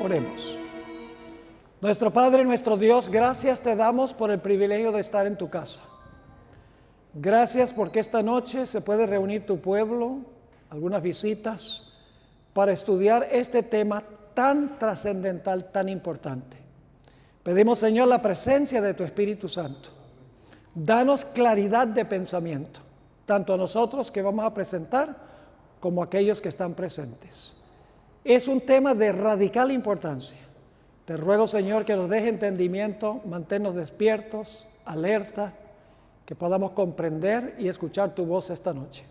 Oremos. Nuestro Padre, nuestro Dios, gracias te damos por el privilegio de estar en tu casa. Gracias porque esta noche se puede reunir tu pueblo, algunas visitas, para estudiar este tema tan trascendental, tan importante. Pedimos, Señor, la presencia de tu Espíritu Santo. Danos claridad de pensamiento, tanto a nosotros que vamos a presentar, como a aquellos que están presentes. Es un tema de radical importancia. Te ruego, Señor, que nos deje entendimiento, manténnos despiertos, alerta, que podamos comprender y escuchar tu voz esta noche.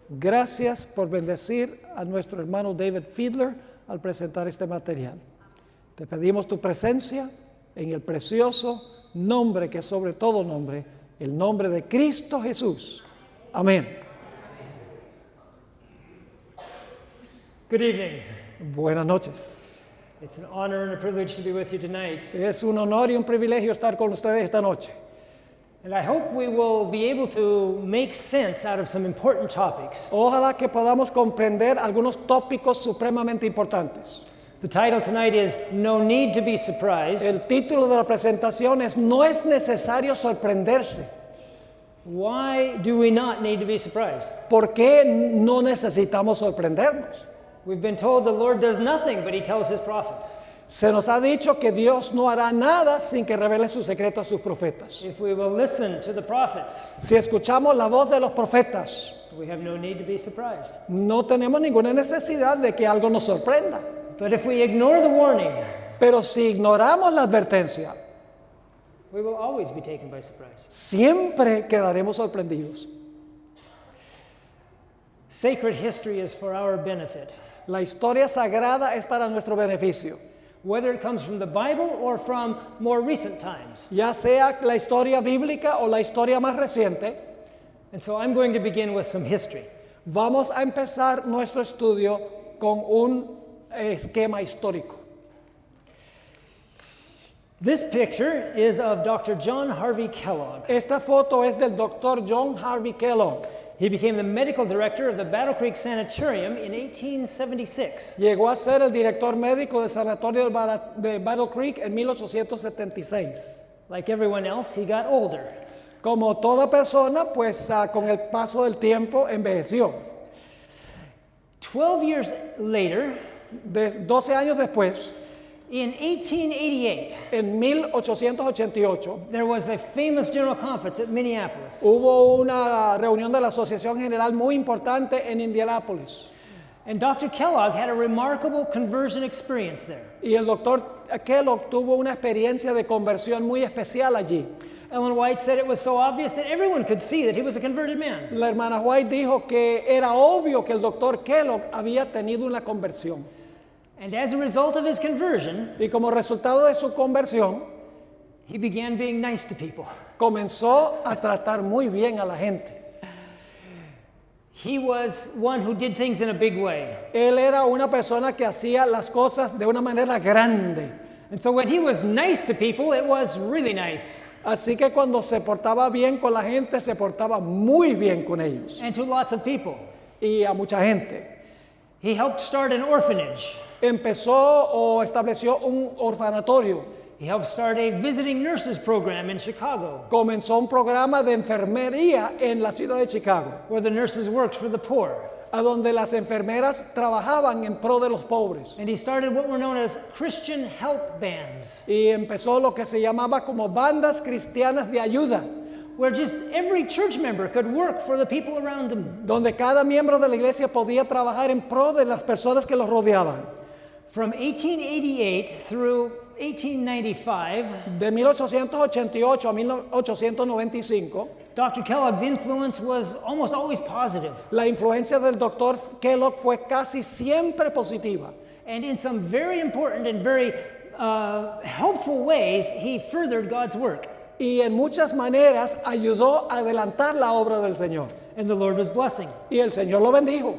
Gracias por bendecir a nuestro hermano David Fiedler al presentar este material. Te pedimos tu presencia en el precioso nombre que sobre todo nombre, el nombre de Cristo Jesús. Amén. Good evening. Buenas noches. It's an honor and a privilege to be with you tonight. Es un honor y un privilegio estar con ustedes esta noche. And I hope we will be able to make sense out of some important topics. Ojalá que podamos comprender algunos tópicos supremamente importantes. The title tonight is No Need to Be Surprised. El título de la presentación es No es necesario sorprenderse. Why do we not need to be surprised? ¿Por qué no necesitamos sorprendernos? We've been told the Lord does nothing, but he tells his prophets. Se nos ha dicho que Dios no hará nada sin que revele su secreto a sus profetas. If we will listen to the prophets, Si escuchamos la voz de los profetas, we have no need to be surprised. no tenemos ninguna necesidad de que algo nos sorprenda. But if we ignore the warning, Pero si ignoramos la advertencia, we will always be taken by surprise. siempre quedaremos sorprendidos. Sacred history is for our benefit, La historia sagrada es para nuestro beneficio, whether it comes from the Bible or from more recent times. ya sea la historia bíblica o la historia más reciente. And so I'm going to begin with some history. Vamos a empezar nuestro estudio con un esquema histórico. This picture is of Dr. John Harvey Kellogg. Esta foto es del Dr. John Harvey Kellogg. He became the medical director of the Battle Creek Sanitarium in 1876. Llegó a ser el director médico del sanatorio de Battle Creek en 1876. Like everyone else, he got older. Como toda persona, pues con el paso del tiempo envejeció. 12 years later, 12 años después, in 1888, en 1888, there was the famous General Conference at Minneapolis. hubo una reunión de la Asociación General muy importante en Indianápolis. And Dr. Kellogg had a remarkable conversion experience there. Y el doctor Kellogg tuvo una experiencia de conversión muy especial allí. Ellen White said it was so obvious that everyone could see that he was a converted man. La hermana White dijo que era obvio que el doctor Kellogg había tenido una conversión. And as a result of his conversion, Y como resultado de su conversión, he began being nice to people. comenzó a tratar muy bien a la gente. He was one who did things in a big way. Él era una persona que hacía las cosas de una manera grande. And so when he was nice to people, it was really nice. Así que cuando se portaba bien con la gente, se portaba muy bien con ellos. And to lots of people. Y a mucha gente. He helped start an orphanage. Empezó o estableció un orfanatorio. He helped start a visiting nurses program in Chicago, Comenzó un programa de enfermería en la ciudad de Chicago, where the nurses worked for the poor. a donde las enfermeras trabajaban en pro de los pobres. And he started what were known as Christian help bands, Y empezó lo que se llamaba como bandas cristianas de ayuda, where just every church member could work for the people around him. donde cada miembro de la iglesia podía trabajar en pro de las personas que los rodeaban. From 1888 through 1895, De 1888 a 1895, Dr. Kellogg's influence was almost always positive. la influencia del doctor Kellogg fue casi siempre positiva. And in some very important and very helpful ways, he furthered God's work. Y en muchas maneras ayudó a adelantar la obra del Señor. And the Lord was blessing. Y el Señor lo bendijo.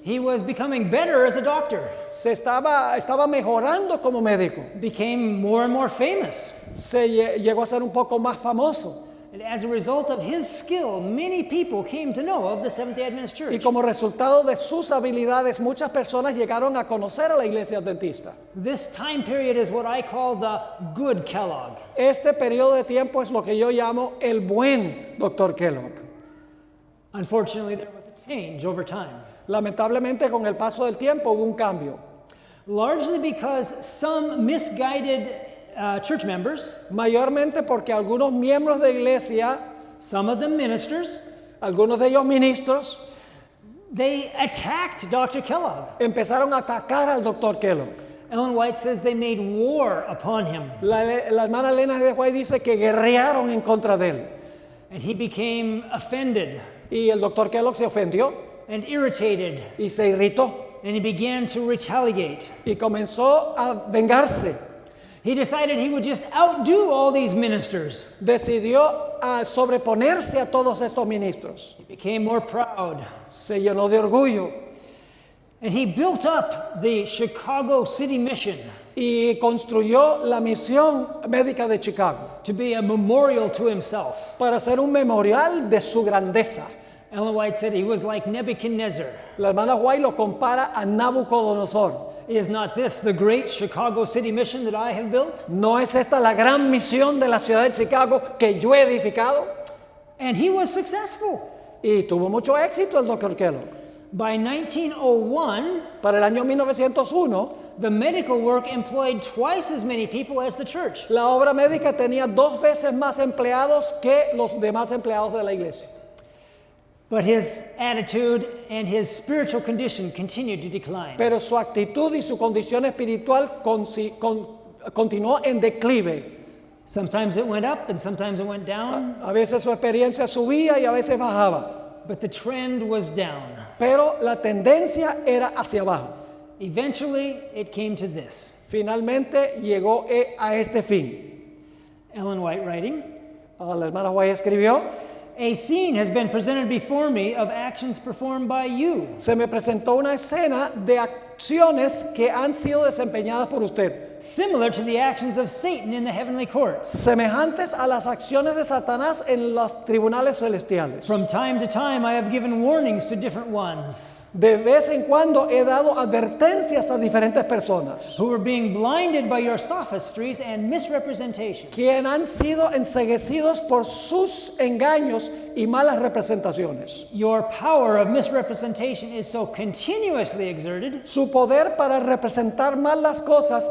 He was becoming better as a doctor, Se estaba mejorando como médico. became more and more famous. Llegó a ser un poco más famoso. And as a result of his skill, many people came to know of the Seventh-day Adventist Y Church. como resultado de sus habilidades, muchas personas llegaron a conocer a la iglesia adventista. This time period is what I call the good Kellogg. Este periodo de tiempo es lo que yo llamo el buen Dr. Kellogg. Unfortunately, there was a change over time, Lamentablemente, con el paso del tiempo hubo un cambio. largely because some misguided church members, Mayormente porque algunos miembros de iglesia, some of them ministers, algunos de ellos ministros, they attacked Dr. Kellogg. empezaron a atacar al Dr. Kellogg. Ellen White says they made war upon him, La hermana Elena de White dice que guerrearon en contra de él. and he became offended Y el Dr. Kellogg se ofendió and irritated, y se irritó and he began to retaliate. y comenzó a vengarse. He decided he would just outdo all these ministers. Decidió a sobreponerse a todos estos ministros. He became more proud, Se llenó de orgullo and he built up the Chicago City Mission y construyó la misión médica de Chicago to be a memorial to himself. para hacer un memorial de su grandeza. Ellen White said he was like Nebuchadnezzar. La hermana White lo compara a Nabucodonosor. Is not this the great Chicago City Mission that I have built? ¿No es esta la gran misión de la ciudad de Chicago que yo he edificado? And he was successful. Y tuvo mucho éxito el Dr. Kellogg. By 1901, Para el año 1901, the medical work employed twice as many people as the church. la obra médica tenía 2 veces más empleados que los demás empleados de la iglesia. But his attitude and his spiritual condition continued to decline. Pero su actitud y su condición espiritual continuó en declive. Sometimes it went up and sometimes it went down, A veces su experiencia subía y a veces bajaba. but the trend was down. Pero la tendencia era hacia abajo. Eventually, it came to this. Finalmente llegó a este fin. Ellen White writing, La hermana White escribió: a scene has been presented before me of actions performed by you. se me presentó una escena de acciones que han sido desempeñadas por usted, Similar to the actions of Satan in the heavenly courts. semejantes a las acciones de Satanás en los tribunales celestiales. From time to time, I have given warnings to different ones De vez en cuando he dado advertencias a diferentes personas who were being blinded by your sophistries and misrepresentations. quien han sido enceguecidos por sus engaños y malas representaciones. Your power of misrepresentation is so continuously exerted Su poder para representar mal las cosas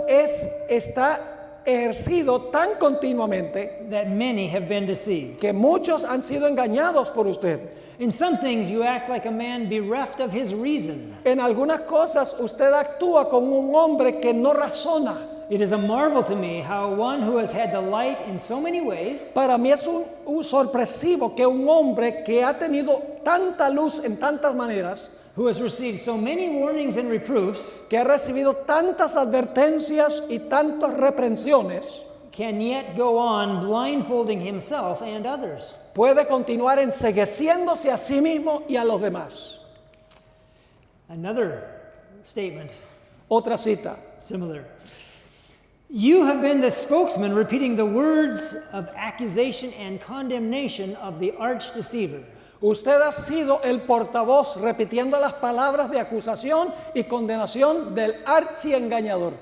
está ejercido tan continuamente that many have been deceived. que muchos han sido engañados por usted. In some things, you act like a man bereft of his reason. En algunas cosas usted actúa como un hombre que no razona. It is a marvel to me how one who has had the light in so many ways Para mí es un sorpresivo que un hombre que ha tenido tanta luz en tantas maneras, who has received so many warnings and reproofs, que ha recibido tantas advertencias y tantas reprensiones, can yet go on blindfolding himself and others. puede continuar encegueciéndose a sí mismo y a los demás. Another statement, Otra cita. similar. You have been the spokesman repeating the words of accusation and condemnation of the arch deceiver. Usted ha sido el portavoz repitiendo las palabras de acusación y condenación del archiengañador.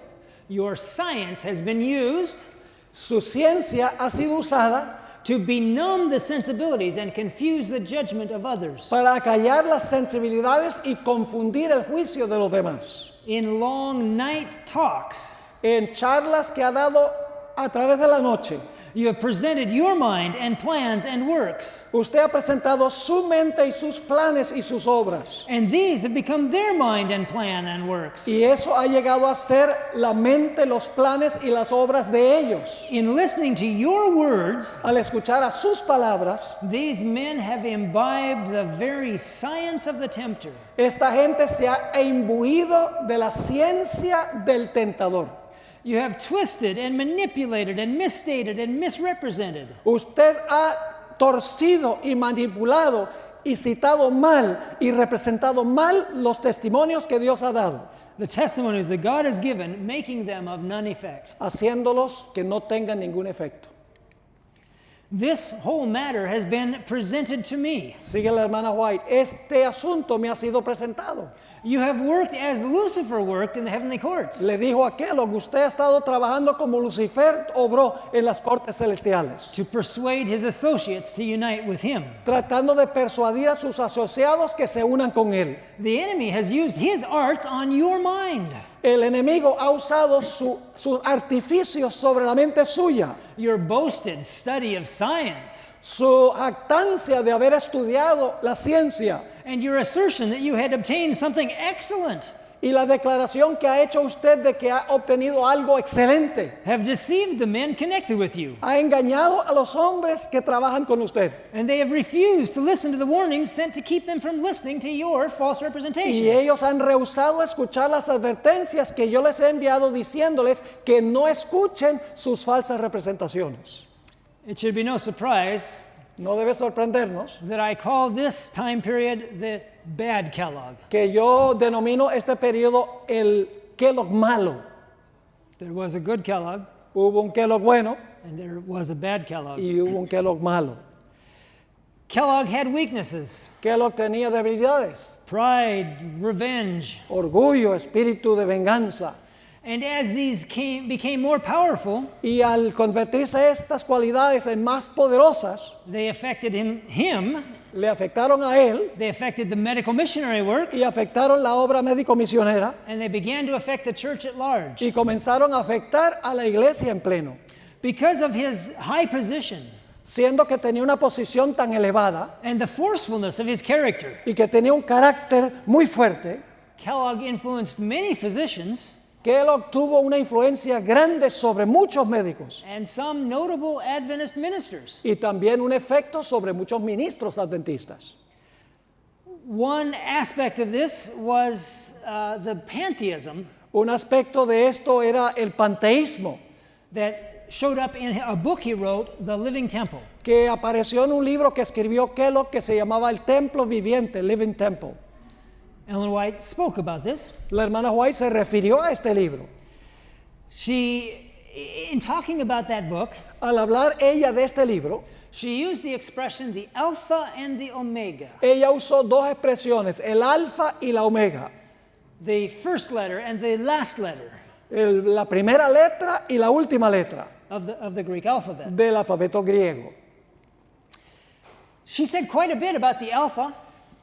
Your science has been used Su ciencia ha sido usada to benumb the sensibilities and confuse the judgment of others. para acallar las sensibilidades y confundir el juicio de los demás. In long night talks, En charlas que ha dado a través de la noche, you have presented your mind and plans and works, usted ha presentado su mente y sus planes y sus obras. and these have become their mind and plan and works. Y eso ha llegado a ser la mente, los planes y las obras de ellos. In listening to your words, Al escuchar a sus palabras, these men have imbibed the very science of the tempter. esta gente se ha imbuido de la ciencia del tentador. You have twisted and manipulated and misstated and misrepresented. Usted ha torcido y manipulado y citado mal y representado mal los testimonios que Dios ha dado, The testimonies that God has given, making them of none effect. haciéndolos que no tengan ningún efecto. This whole matter has been presented to me. Sigue la hermana White. Este asunto me ha sido presentado. You have worked as Lucifer worked in the heavenly courts. Le dijo a Kellogg, usted ha estado trabajando como Lucifer obró en las cortes celestiales, To persuade his associates to unite with him. tratando de persuadir a sus asociados que se unan con él. The enemy has used his arts on your mind. El enemigo ha usado sus artificios sobre la mente suya, Your boasted study of science su jactancia de haber estudiado la ciencia and your assertion that you had obtained something excellent y la declaración que ha hecho usted de que ha obtenido algo excelente. have deceived the men connected with you. Ha engañado a los hombres que trabajan con usted. And they have refused to listen to the warnings sent to keep them from listening to your false Y representation. ellos han rehusado escuchar las advertencias que yo les he enviado diciéndoles que no escuchen sus falsas representaciones. It should be no surprise No debe sorprendernos that I call this time period the bad Kellogg. que yo denomino este periodo el Kellogg malo. There was a good Kellogg Hubo un Kellogg bueno and there was a bad Kellogg. y hubo un Kellogg malo. Kellogg had weaknesses, Kellogg tenía debilidades, pride, revenge. orgullo, espíritu de venganza. And as these became more powerful, Y al convertirse estas cualidades en más poderosas, they affected him, le afectaron a él they affected the medical missionary work, y afectaron la obra médico-misionera and they began to affect the church at large. y comenzaron a afectar a la iglesia en pleno. Because of his high position Siendo que tenía una posición tan elevada and the forcefulness of his character, y que tenía un carácter muy fuerte, Kellogg influenced many physicians Kellogg tuvo una influencia grande sobre muchos médicos and some notable Adventist ministers. y también un efecto sobre muchos ministros adventistas. One aspect of this was the pantheism Un aspecto de esto era el panteísmo, that showed up in a book he wrote, The Living Temple. que apareció en un libro que escribió Kellogg que se llamaba El Templo Viviente, Living Temple. Ellen White spoke about this. La hermana White se refirió a este libro. She, in talking about that book, Al hablar ella de este libro, she used the expression the Alpha and the Omega, ella usó dos expresiones, el alfa y la omega, the first letter and the last letter la primera letra y la última letra of the Greek alphabet. del alfabeto griego. She said quite a bit about the Alpha,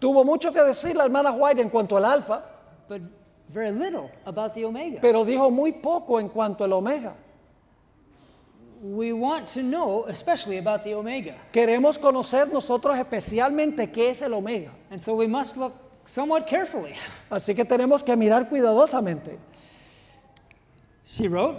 Tuvo mucho que decir la hermana White en cuanto al alfa, but very little about the Omega. pero dijo muy poco en cuanto al omega. We want to know especially about the Omega, Queremos conocer nosotros especialmente qué es el omega. and so we must look somewhat carefully. Así que tenemos que mirar cuidadosamente. She wrote,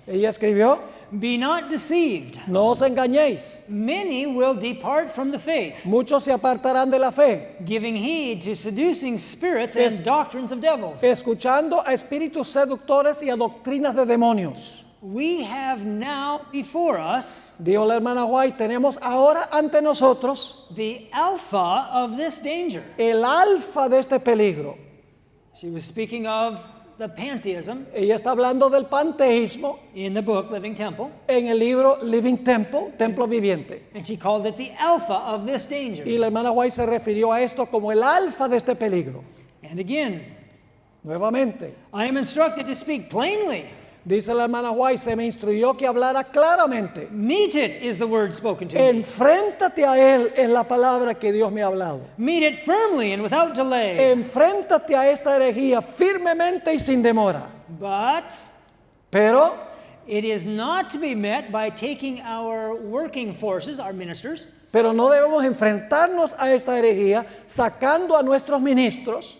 Ella escribió, "Be not deceived. no os engañéis, Many will depart from the faith, muchos se apartarán de la fe, giving heed to seducing spirits Es- and doctrines of devils." escuchando a espíritus seductores y a doctrinas de demonios. We have now before us Dijo la hermana White, tenemos ahora ante nosotros the alpha of this danger. el alfa de este peligro. She was speaking of the pantheism Ella está hablando del panteísmo in the book Living Temple, en el libro Living Temple, Templo Viviente. and she called it the alpha of this danger. Y la hermana White se refirió a esto como el alfa de este peligro. And again, Nuevamente, I am instructed to speak plainly. dice la hermana White, se me instruyó que hablara claramente. Meet it is the word spoken to me. Enfréntate a él es la palabra que Dios me ha hablado. Meet it firmly and without delay. Enfréntate a esta herejía firmemente y sin demora. But Pero it is not to be met by taking our working forces, our ministers, no debemos enfrentarnos a esta herejía sacando a nuestros ministros,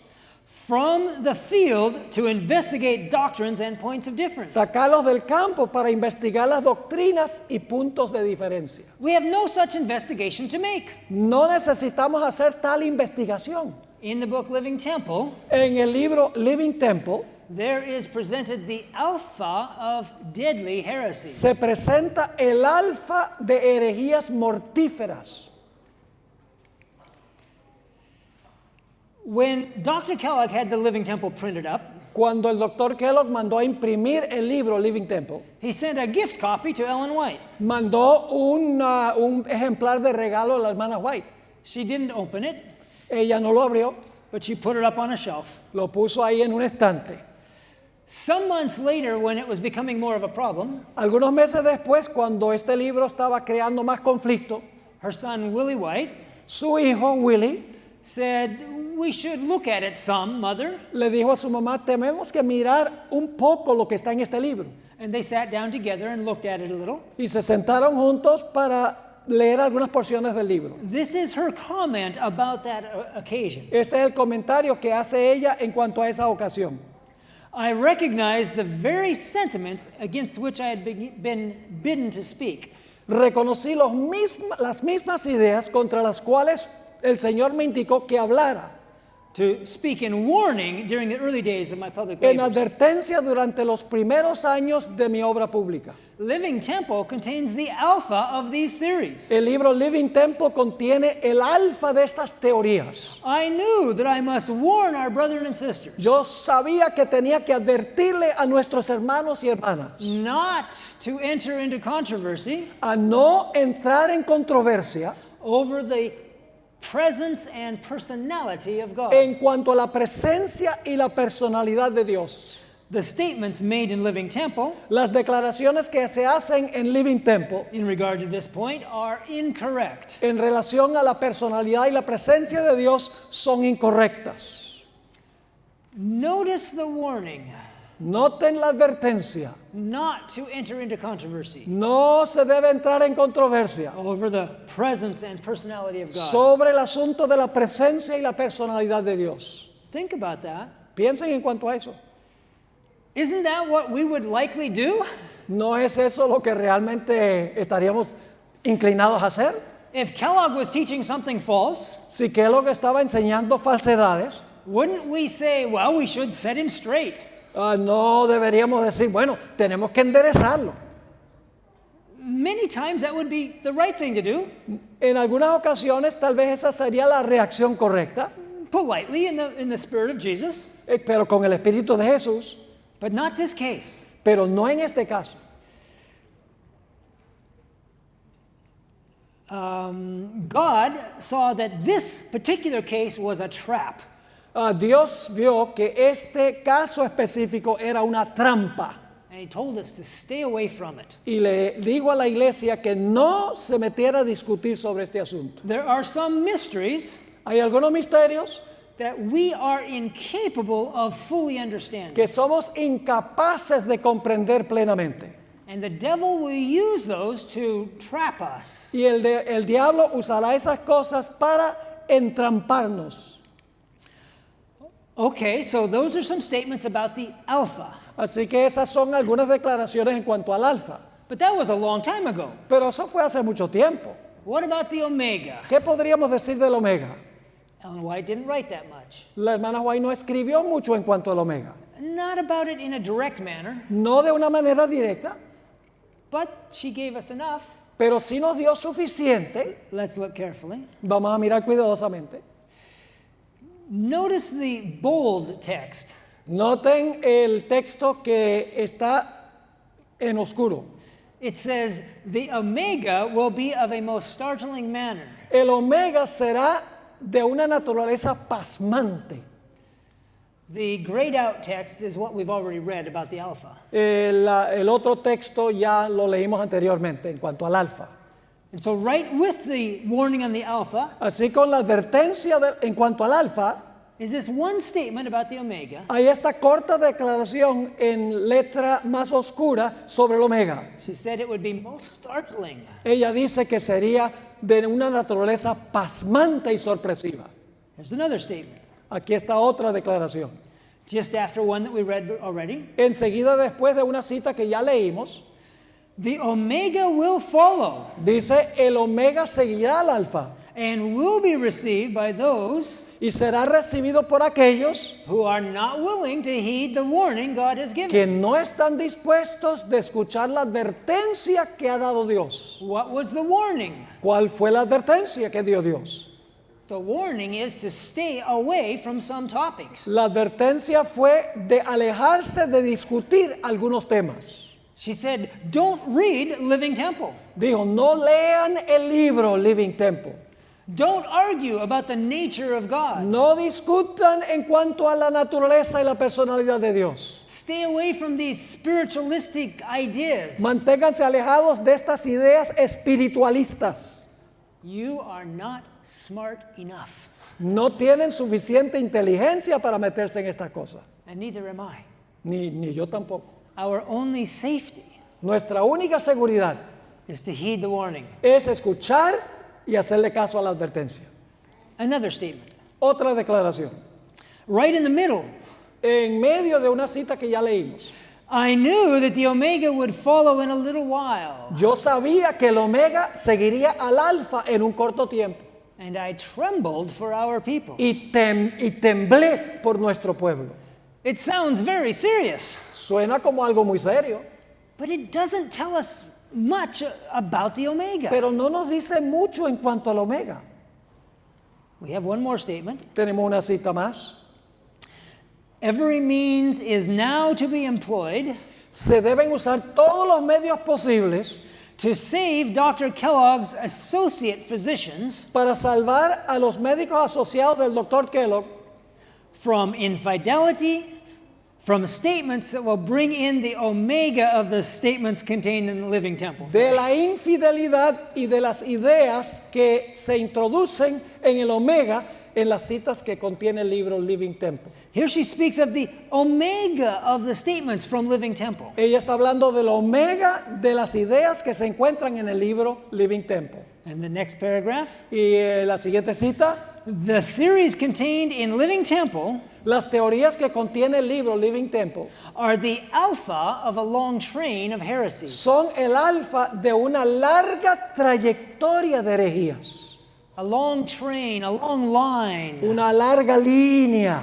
from the field to investigate doctrines and points of difference. sacarlos del campo para investigar las doctrinas y puntos de diferencia. We have no such investigation to make. No necesitamos hacer tal investigación. In the book Living Temple, En el libro Living Temple there is presented the alpha of deadly heresy. se presenta el alfa de herejías mortíferas. When Dr. Kellogg had the Living Temple printed up, Cuando el doctor Kellogg mandó a imprimir el libro Living Temple, he sent a gift copy to Ellen White. mandó un ejemplar de regalo a la hermana White. She didn't open it, Ella no lo abrió, but she put it up on a shelf. lo puso ahí en un estante. Some months later, when it was becoming more of a problem, Algunos meses después, cuando este libro estaba creando más conflicto, her son Willie White su hijo Willie said, "We should look at it some, Mother." le dijo a su mamá, tenemos que mirar un poco lo que está en este libro. And they sat down together and looked at it a little. Y se sentaron juntos para leer algunas porciones del libro. This is her comment about that occasion. Este es el comentario que hace ella en cuanto a esa ocasión. I recognize the very sentiments against which I had been bidden to speak. Reconocí las mismas ideas contra las cuales el Señor me indicó que hablara. To speak in warning during the early days of my public En labors. advertencia durante los primeros años de mi obra pública. Living Temple contains the alpha of these theories. El libro Living Temple contiene el alfa de estas teorías. I knew that I must warn our brethren and sisters Yo sabía que tenía que advertirle a nuestros hermanos y hermanas not to enter into controversy a no entrar en controversia over the presence and personality of God. en cuanto a la presencia y la personalidad de Dios. The statements made in Living Temple Las declaraciones que se hacen en Living Temple in regard to this point are incorrect. en relación a la personalidad y la presencia de Dios son incorrectas. Notice the warning Noten la advertencia. not to enter into controversy No se debe entrar en controversia over the presence and personality of God. sobre el asunto de la presencia y la personalidad de Dios. Think about that. Piensen en cuanto a eso. Isn't that what we would likely do? ¿No es eso lo que realmente estaríamos inclinados a hacer? If Kellogg was teaching something false, Si Kellogg estaba enseñando falsedades, wouldn't we say, well, we should set him straight? no deberíamos decir, bueno, tenemos que enderezarlo. Many times that would be the right thing to do, En algunas ocasiones tal vez esa sería la reacción correcta, politely in the spirit of Jesus, pero con el Espíritu de Jesús, but not this case. pero no en este caso. God saw that this particular case was a trap. Dios vio que este caso específico era una trampa And he told us to stay away from it. y le dijo a la iglesia que no se metiera a discutir sobre este asunto. There are some mysteries Hay algunos misterios that we are incapable of fully understanding. que somos incapaces de comprender plenamente. And the devil will use those to trap us. Y el diablo usará esas cosas para entramparnos. Okay, so those are some statements about the alpha. Así que esas son algunas declaraciones en cuanto al alfa. But that was a long time ago. Pero eso fue hace mucho tiempo. What about the omega? ¿Qué podríamos decir del omega? Ellen White didn't write that much. La hermana White no escribió mucho en cuanto al omega. Not about it in a direct manner, No de una manera directa, but she gave us enough. pero sí nos dio suficiente. Let's look carefully. Vamos a mirar cuidadosamente. Notice the bold text. Noten el texto que está en oscuro. It says, the omega will be of a most startling manner. El omega será de una naturaleza pasmante. The grayed out text is what we've already read about the alpha. El otro texto ya lo leímos anteriormente en cuanto al alfa. And so right with the warning on the alpha Así con la advertencia en cuanto al alfa, is this one statement about the omega. hay esta corta declaración en letra más oscura sobre el omega. She said it would be most startling. Ella dice que sería de una naturaleza pasmante y sorpresiva. Here's another statement. Aquí está otra declaración. Just after one that we read already. Enseguida después de una cita que ya leímos, The omega will follow dice el omega seguirá al alfa and will be received by those y será recibido por aquellos who are not willing to heed the warning God has given. que no están dispuestos de escuchar la advertencia que ha dado Dios. What was the warning? ¿Cuál fue la advertencia que dio Dios? The warning is to stay away from some topics. La advertencia fue de alejarse de discutir algunos temas. She said, don't read Living Temple. Dijo, no lean el libro Living Temple. Don't argue about the nature of God. No discutan en cuanto a la naturaleza y la personalidad de Dios. Stay away from these spiritualistic ideas. Manténganse alejados de estas ideas espiritualistas. You are not smart enough. No tienen suficiente inteligencia para meterse en estas cosas. And neither am I. Ni yo tampoco. Our only safety Nuestra única seguridad is to heed the warning. es escuchar y hacerle caso a la advertencia. Another statement. Otra declaración. Right in the middle, En medio de una cita que ya leímos. I knew that the Omega would follow in a little while, Yo sabía que el Omega seguiría al Alfa en un corto tiempo. and I trembled for our people. Y temblé por nuestro pueblo. It sounds very serious, Suena como algo muy serio, but it doesn't tell us much about the Omega. pero no nos dice mucho en cuanto al Omega. We have one more statement. Tenemos una cita más. Every means is now to be employed Se deben usar todos los medios posibles to save Dr. Kellogg's associate physicians para salvar a los médicos asociados del Dr. Kellogg from infidelity, from statements that will bring in the Omega of the statements contained in the Living Temple. de la infidelidad y de las ideas que se introducen en el Omega en las citas que contiene el libro Living Temple. Here she speaks of the Omega of the statements from Living Temple. Ella está hablando del Omega de las ideas que se encuentran en el libro Living Temple. And the next paragraph, Y la siguiente cita, the theories contained in Living Temple las teorías que contiene el libro Living Temple are the alpha of a long train of heresies. son el alfa de una larga trayectoria de herejías. A long train, a long line. Una larga línea.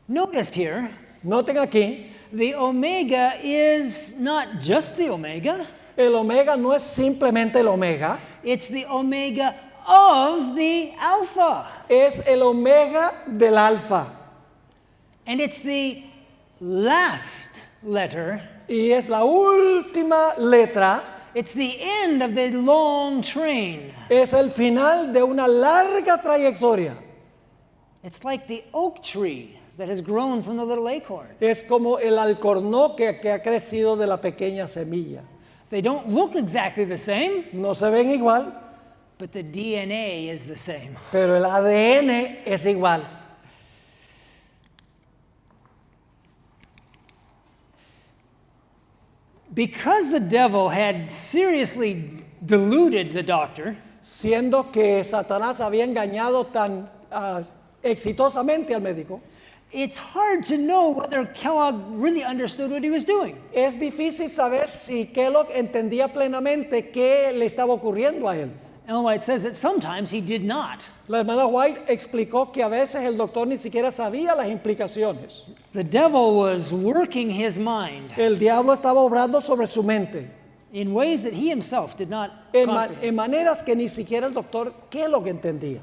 Noticed here, Noten aquí, the Omega is not just the Omega, el Omega no es simplemente el Omega, it's the Omega of the Alpha. es el Omega del Alfa. And it's the last letter, Y es la última letra, it's the end of the long train. es el final de una larga trayectoria. It's like the oak tree that has grown from the little acorn. Es como el alcornoque que ha crecido de la pequeña semilla. They don't look exactly the same, No se ven igual, but the DNA is the same. pero el ADN es igual. Because the devil had seriously deluded the doctor, Siendo que Satanás había engañado tan exitosamente al médico, it's hard to know whether Kellogg really understood what he was doing. es difícil saber si Kellogg entendía plenamente qué le estaba ocurriendo a él. Ellen White says that sometimes he did not. La hermana White explicó que a veces el doctor ni siquiera sabía las implicaciones. The devil was working his mind El diablo estaba obrando sobre su mente in ways that he himself did not en comprehend. maneras que ni siquiera el doctor Kellogg entendía.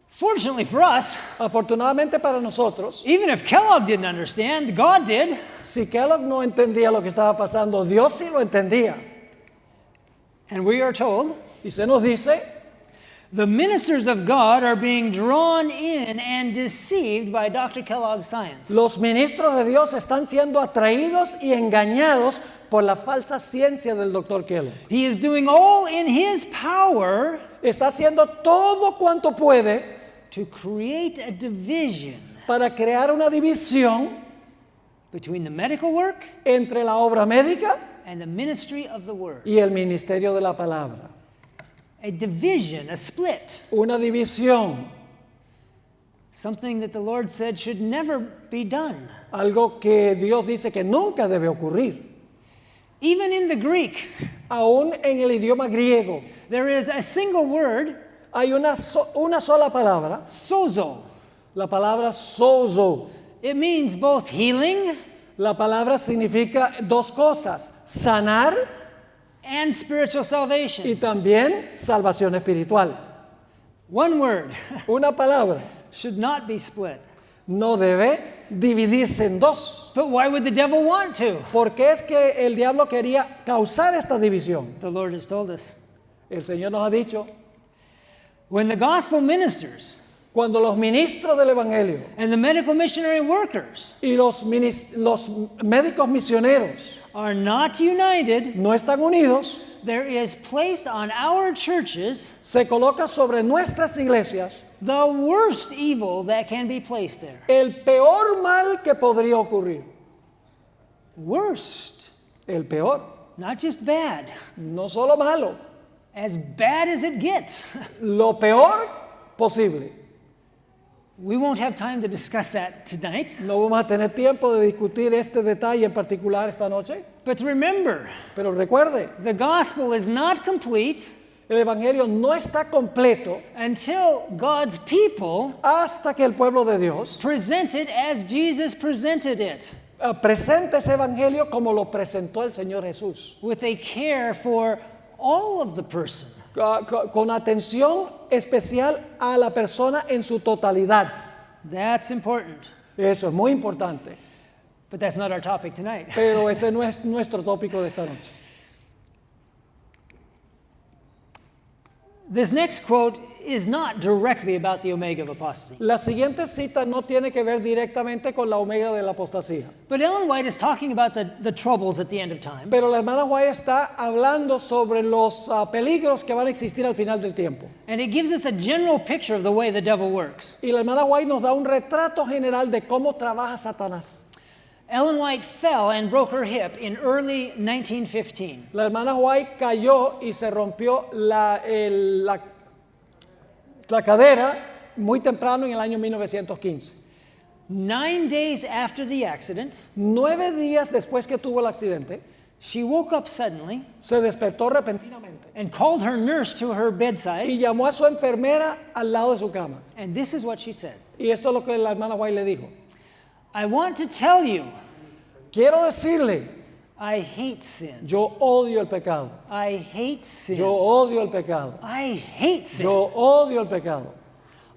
Fortunately for us, Afortunadamente para nosotros, even if Kellogg didn't understand, God did. si Kellogg no entendía lo que estaba pasando, Dios sí lo entendía. And we are told Y se nos dice, the ministers of God are being drawn in and deceived by Dr. Kellogg's science. los ministros de Dios están siendo atraídos y engañados por la falsa ciencia del doctor Kellogg. He is doing all in his power Está haciendo todo cuanto puede to create a division para crear una división between the medical work entre la obra médica and the ministry of the word. y el ministerio de la palabra. A division, a split, Una división, something that the Lord said should never be done. algo que Dios dice que nunca debe ocurrir. Even in the Greek, Aún en el idioma griego there is a single word, hay una sola palabra, sozo. la palabra sozo. It means both healing La palabra significa dos cosas, sanar and spiritual y salvation. también salvación espiritual. One word Una palabra should not be split. no debe dividirse en dos. But why would the devil want to? ¿Por qué es que el diablo quería causar esta división? The Lord has told us. El Señor nos ha dicho, When the gospel ministers cuando los ministros del Evangelio and the medical missionary workers y los médicos misioneros are not united, no están unidos, there is placed on our churches se coloca sobre nuestras iglesias the worst evil that can be placed there. el peor mal que podría ocurrir. Worst. El peor, Not just bad. no solo malo, As bad as it gets. lo peor posible. We won't have time to discuss that tonight. No vamos a tener tiempo de discutir este detalle en particular esta noche, But remember, pero recuerde, the gospel is not complete el Evangelio no está completo until God's people hasta que el pueblo de Dios present it as Jesus presented it, presente ese Evangelio como lo presentó el Señor Jesús, with a care for all of the person. con atención especial a la persona en su totalidad. That's important. Eso es muy importante, But that's not our topic tonight. pero ese no es nuestro tópico de esta noche. This next quote is not directly about the omega of apostasy. La siguiente cita no tiene que ver directamente con la omega de la apostasía, But Ellen White is talking about the troubles at the end of time. pero la hermana White está hablando sobre los peligros que van a existir al final del tiempo. And it gives us a general picture of the way the devil works. Y la hermana White nos da un retrato general de cómo trabaja Satanás. Ellen White fell and broke her hip in early 1915. La hermana White cayó y se rompió la cadera muy temprano en el año 1915. 9 days after the accident, 9 días después que tuvo el accidente, she woke up suddenly se despertó repentinamente and called her nurse to her bedside. y llamó a su enfermera al lado de su cama. And this is what she said. Y esto es lo que la hermana White le dijo. I want to tell you, Quiero decirle, I hate sin. yo odio el pecado. I hate sin. Yo odio el pecado. I hate sin. Yo odio el pecado.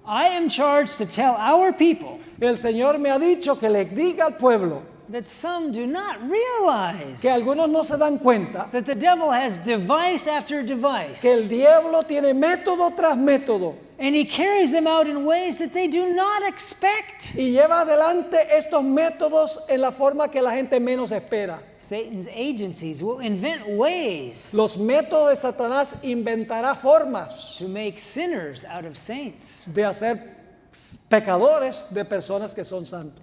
I am charged to tell our people El Señor me ha dicho que le diga al pueblo that some do not realize que algunos no se dan cuenta that the devil has device after device, que el diablo tiene método tras método and he carries them out in ways that they do not expect. y lleva adelante estos métodos en la forma que la gente menos espera. Satan's agencies will invent ways Los métodos de Satanás inventará formas to make sinners out of saints. de hacer pecadores de personas que son santos.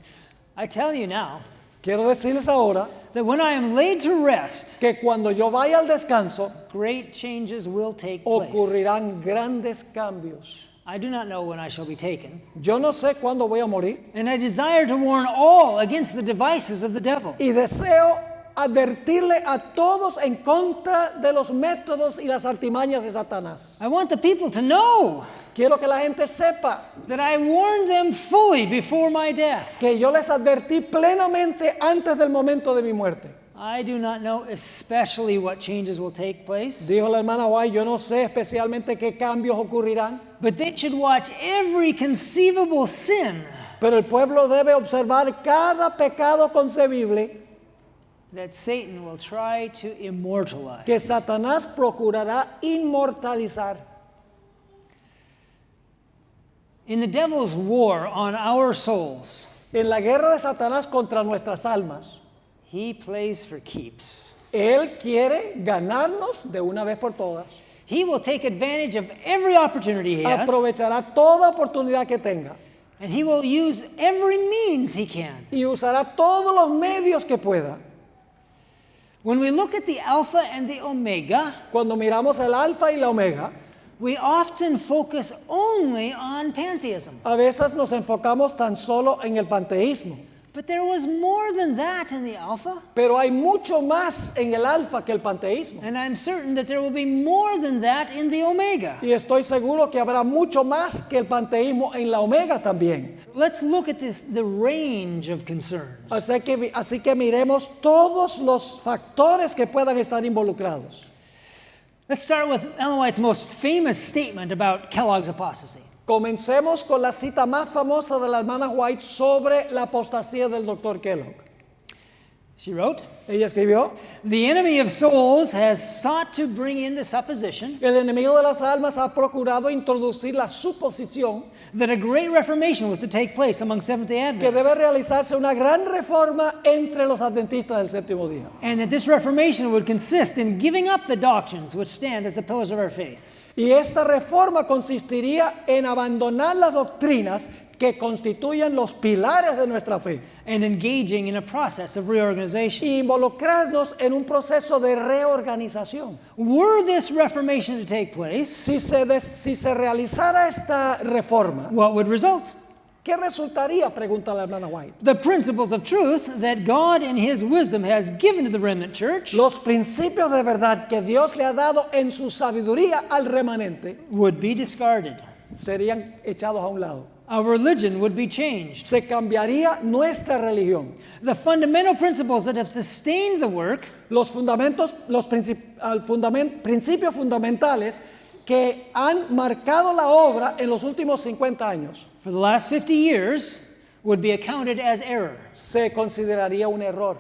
I tell you now Quiero decirles ahora that when I am laid to rest, que cuando yo vaya al descanso great changes will take place. ocurrirán grandes cambios. I do not know when I shall be taken, Yo no sé cuándo voy a morir and I desire to warn all against the devices of the devil. y deseo advertirle a todos en contra de los métodos y las artimañas de Satanás. I want the people to know Quiero que la gente sepa that I warned them fully before my death. que yo les advertí plenamente antes del momento de mi muerte. I do not know especially what changes will take place, Dijo la hermana White, yo no sé especialmente qué cambios ocurrirán, but they should watch every conceivable sin pero el pueblo debe observar cada pecado concebible that Satan will try to immortalize. que Satanás procurará inmortalizar. In the devil's war on our souls, En la guerra de Satanás contra nuestras almas, he plays for keeps. él quiere ganarnos de una vez por todas. He will take advantage of every opportunity he has, Aprovechará toda oportunidad que tenga and he will use every means he can. y usará todos los medios que pueda. When we look at the Alpha and the Omega, Cuando miramos el alfa y la omega, we often focus only on pantheism. a veces nos enfocamos tan solo en el panteísmo, But there was more than that in the Alpha, pero hay mucho más en el alfa que el panteísmo. and I'm certain that there will be more than that in the Omega. Y estoy seguro que habrá mucho más que el panteísmo en la omega también. Let's look at the range of concerns. Así que miremos todos los factores que puedan estar involucrados. Let's start with Ellen White's most famous statement about Kellogg's apostasy. Comencemos con la cita más famosa de la hermana White sobre la apostasía del Dr. Kellogg. She wrote, Ella escribió, "The enemy of souls has sought to bring in the supposition el enemigo de las almas ha procurado introducir la suposición that a great reformation was to take place among Seventh-day que debe Adventists, realizarse una gran reforma entre los adventistas del séptimo día. and that this reformation would consist in giving up the doctrines which stand as the pillars of our faith, Y esta reforma consistiría en abandonar las doctrinas que constituyen los pilares de nuestra fe and engaging in a process of reorganization." y involucrarnos en un proceso de reorganización. Were this reformation to take place, Si se realizara esta reforma, what would result? ¿qué resultaría? Pregunta la hermana White. The principles of truth that God in His wisdom has given to the remnant church Los principios de verdad que Dios le ha dado en su sabiduría al remanente would be discarded. serían echados a un lado. Our religion would be changed. Se cambiaría nuestra religión. The fundamental principles that have sustained the work Los fundamentos, principios fundamentales que han marcado la obra en los últimos 50 años for the last 50 years would be accounted as error. se consideraría un error.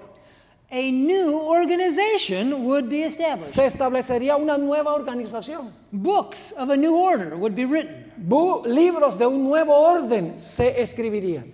A new organization would be established. Se establecería una nueva organización. Books of a new order would be written. Libros de un nuevo orden se escribirían.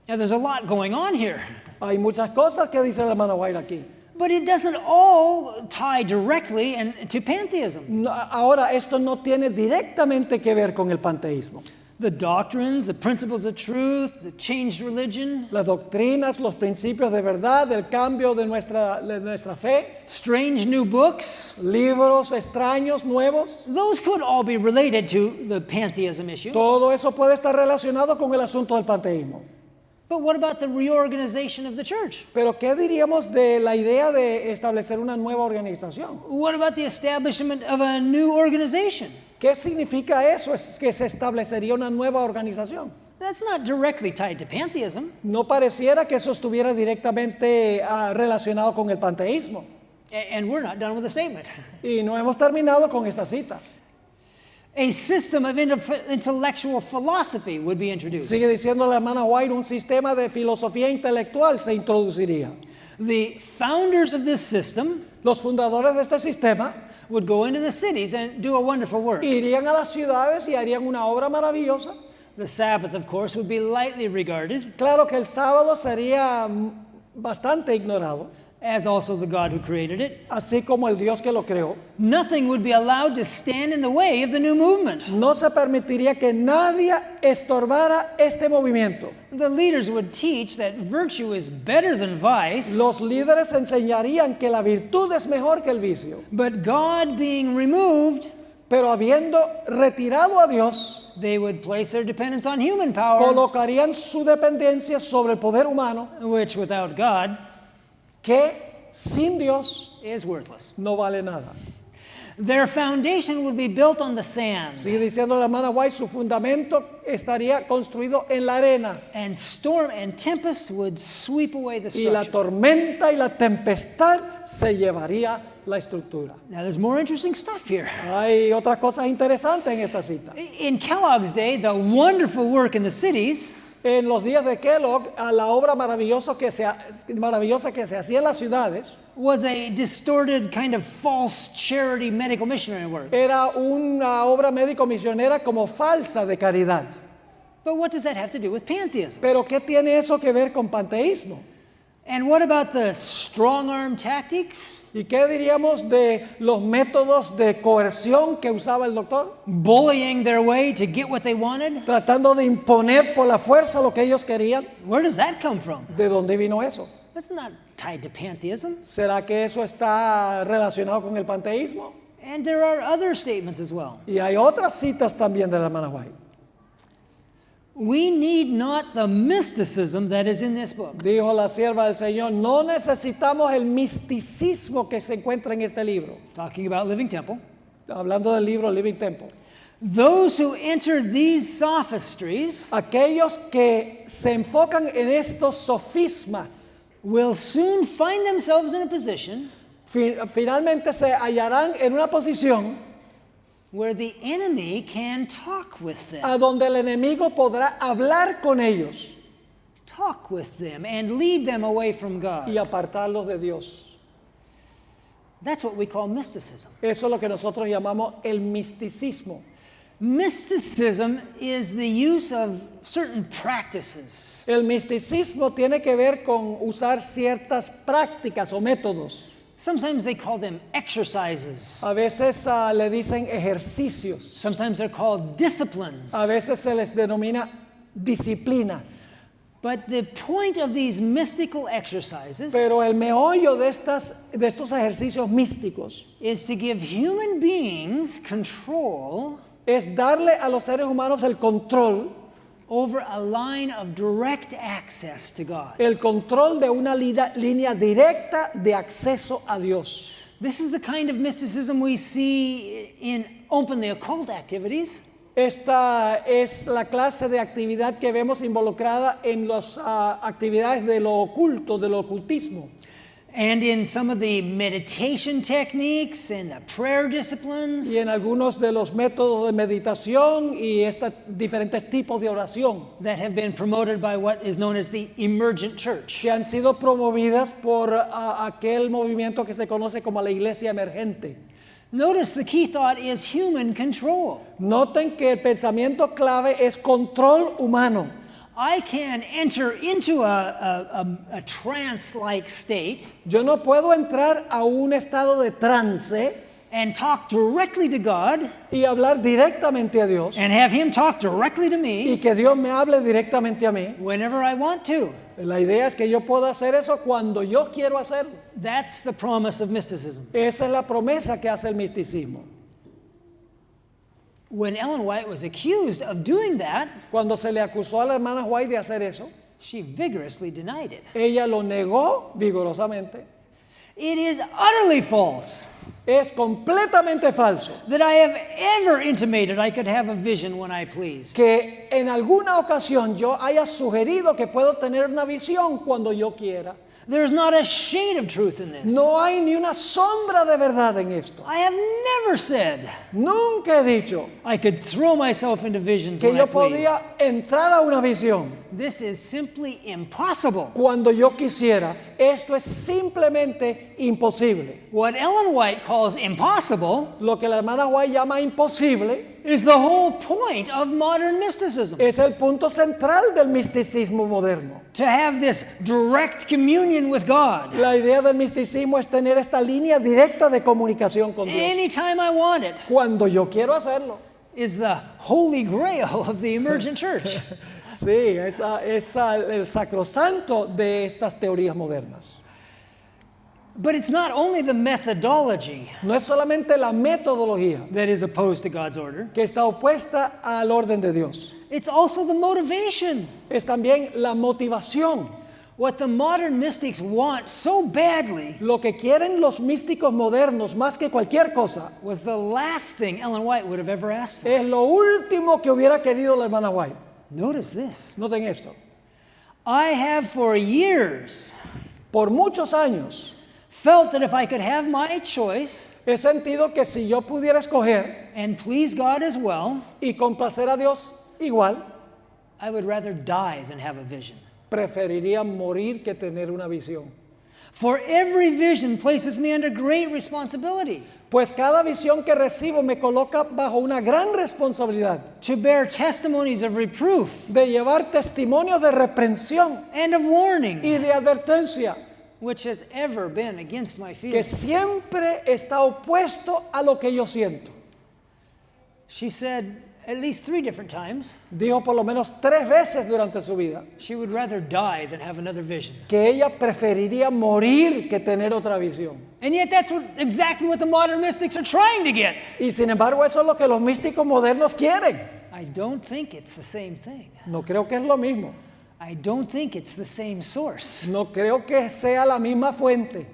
Now, there's a lot going on here, Hay muchas cosas que dice la hermana White aquí. but it doesn't all tie directly to pantheism. Ahora, esto no tiene directamente que ver con el panteísmo. The doctrines, the principles of truth, the changed religion, Las doctrinas, los principios de verdad, el cambio de nuestra fe, strange new books, libros extraños, nuevos, those could all be related to the pantheism issue. todo eso puede estar relacionado con el asunto del panteísmo. But what about the reorganization of the church? Pero ¿qué diríamos de la idea de establecer una nueva organización? What about the establishment of a new organization? ¿Qué significa eso? Es que se establecería una nueva organización. That's not directly tied to pantheism. No pareciera que eso estuviera directamente relacionado con el panteísmo. And we're not done with the statement. Y no hemos terminado con esta cita. A system of intellectual philosophy would be introduced. Sigue diciendo la hermana White, un sistema de filosofía intelectual se introduciría. The founders of this system Los fundadores de este sistema would go into the cities and do a wonderful work. irían a las ciudades y harían una obra maravillosa. The Sabbath, of course, would be lightly regarded, Claro que el sábado sería bastante ignorado, as also the God who created it. así como el Dios que lo creó. Nothing would be allowed to stand in the way of the new movement. No se permitiría que nadie estorbara este movimiento. The leaders would teach that virtue is better than vice, Los líderes enseñarían que la virtud es mejor que el vicio, but God being removed, pero habiendo retirado a Dios, they would place their dependence on human power, colocarían su dependencia sobre el poder humano, which without God que sin Dios is worthless. no vale nada. Their foundation would be built on the sand, Sigue diciendo la hermana White, su fundamento estaría construido en la arena, and storm and tempest would sweep away the y la structure. tormenta y la tempestad se llevaría la estructura. Now, there's more interesting stuff here. Hay otras cosas interesantes en esta cita. In Kellogg's day, the wonderful work in the cities En los días de Kellogg, a la obra maravillosa que se hacía en las ciudades was a distorted kind of false charity medical missionary work. era una obra médico-misionera como falsa de caridad. But what does that have to do with pantheism? Pero ¿qué tiene eso que ver con panteísmo? And what about the strong arm tactics? ¿Y qué diríamos de los métodos de coerción que usaba el doctor? Bullying their way to get what they wanted? Tratando de imponer por la fuerza lo que ellos querían. Where does that come from? ¿De dónde vino eso? That's not tied to pantheism. ¿Será que eso está relacionado con el panteísmo? And there are other statements as well. Y hay otras citas también de la hermana White. We need not the mysticism that is in this book. Dijo la sierva del Señor, no necesitamos el misticismo que se encuentra en este libro. Talking about Living Temple. Hablando del libro Living Temple. Those who enter these sophistries Aquellos que se enfocan en estos sofismas will soon find themselves in a position finalmente se hallarán en una posición where the enemy can talk with them. a donde el enemigo podrá hablar con ellos Talk with them and lead them away from God. y apartarlos de Dios. That's what we call mysticism. Eso es lo que nosotros llamamos el misticismo. Mysticism is the use of certain practices. El misticismo tiene que ver con usar ciertas prácticas o métodos. Sometimes they call them exercises. A veces le dicen ejercicios. Sometimes they're called disciplines. A veces se les denomina disciplinas. But the point of these mystical exercises Pero el meollo de estos ejercicios místicos is to give human beings control es darle a los seres humanos el control over a line of direct access to God. el control de una línea directa de acceso a Dios. This is the kind of mysticism we see in openly occult activities. Esta es la clase de actividad que vemos involucrada en las actividades de lo oculto, del ocultismo. And in some of the meditation techniques and the prayer disciplines. Y en algunos de los métodos de meditación y estos diferentes tipos de oración That have been promoted by what is known as the emergent church. que han sido promovidas por aquel movimiento que se conoce como la iglesia emergente. Notice the key thought is human control. Noten que el pensamiento clave es control humano. I can enter into a trance-like state Yo no puedo entrar a un estado de trance and talk directly to God y hablar directamente a Dios and have Him talk directly to y me que Dios me hable directamente a mí. whenever I want to. La idea es que yo pueda hacer eso cuando yo quiero hacerlo. That's the promise of mysticism. Esa es la promesa que hace el misticismo. When Ellen White was accused of doing that, Cuando se le acusó a la hermana White de hacer eso, she vigorously denied it. ella lo negó vigorosamente. It is utterly false Es completamente falso that I have ever intimated I could have a vision when I pleased. que en alguna ocasión yo haya sugerido que puedo tener una visión cuando yo quiera. There's not a shade of truth in this. No hay ni una sombra de verdad en esto. I have never said Nunca he dicho I could throw myself into visions que when I yo pleased. podía entrar a una visión This is simply impossible. cuando yo quisiera. Esto es simplemente imposible. What Ellen White calls impossible Lo que la hermana White llama imposible is the whole point of modern mysticism. es el punto central del misticismo moderno. To have this direct communion with God La idea del misticismo es tener esta línea directa de comunicación con Dios. anytime I want it Cuando yo quiero hacerlo. is the holy grail of the emergent church. Sí, es el sacrosanto de estas teorías modernas. But it's not only the methodology No es solamente la metodología that is opposed to God's order, que está opuesta al orden de Dios. it's also the motivation. Es también la motivación. What the modern mystics want so badly Lo que quieren los místicos modernos más que cualquier cosa was the last thing Ellen White would have ever asked for. es lo último que hubiera querido la hermana White. Notice this. Noten esto. I have for years Por muchos años felt that if I could have my choice he sentido que si yo pudiera escoger and please God as well, y complacer a Dios igual, I would rather die than have a vision. preferiría morir que tener una visión. For every vision places me under great responsibility Pues cada visión que recibo me coloca bajo una gran responsabilidad to bear testimonies of reproof de llevar testimonios de reprensión and of warning, y de advertencia which has ever been against my que feelings. siempre está opuesto a lo que yo siento. She said at least 3 different times Dijo por lo menos 3 veces durante su vida she would rather die than have another vision. que ella preferiría morir que tener otra visión. And yet that's exactly what the modern mystics are trying to get. Y sin embargo eso es lo que los místicos modernos quieren. I don't think it's the same thing. No creo que es lo mismo. I don't think it's the same source. No creo que sea la misma fuente.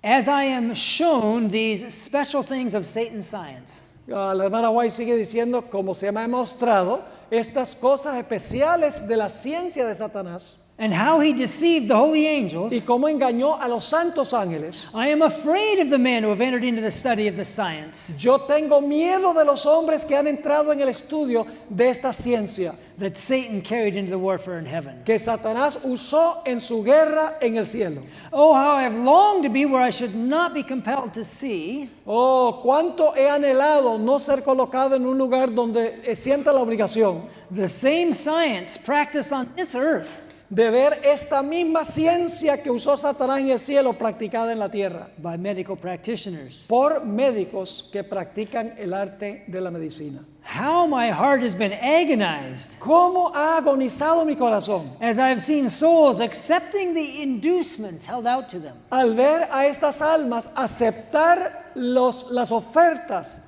As I am shown these special things of Satan's science, La hermana White sigue diciendo, como se me ha mostrado, estas cosas especiales de la ciencia de Satanás, and how he deceived the holy angels, y cómo engañó a los santos ángeles. I am afraid of the men who have entered into the study of the science Yo tengo miedo de los hombres que han entrado en el estudio de esta ciencia that Satan carried into the warfare in heaven. que Satanás usó en su guerra en el cielo. Oh, how I have longed to be where I should not be compelled to see, Oh, cuánto he anhelado no ser colocado en un lugar donde sienta la obligación the same science practiced on this earth de ver esta misma ciencia que usó Satanás en el cielo practicada en la tierra by medical practitioners. por médicos que practican el arte de la medicina. How my heart has been agonized ¿Cómo ha agonizado mi corazón as I have seen souls accepting the inducements held out to them, al ver a estas almas aceptar las ofertas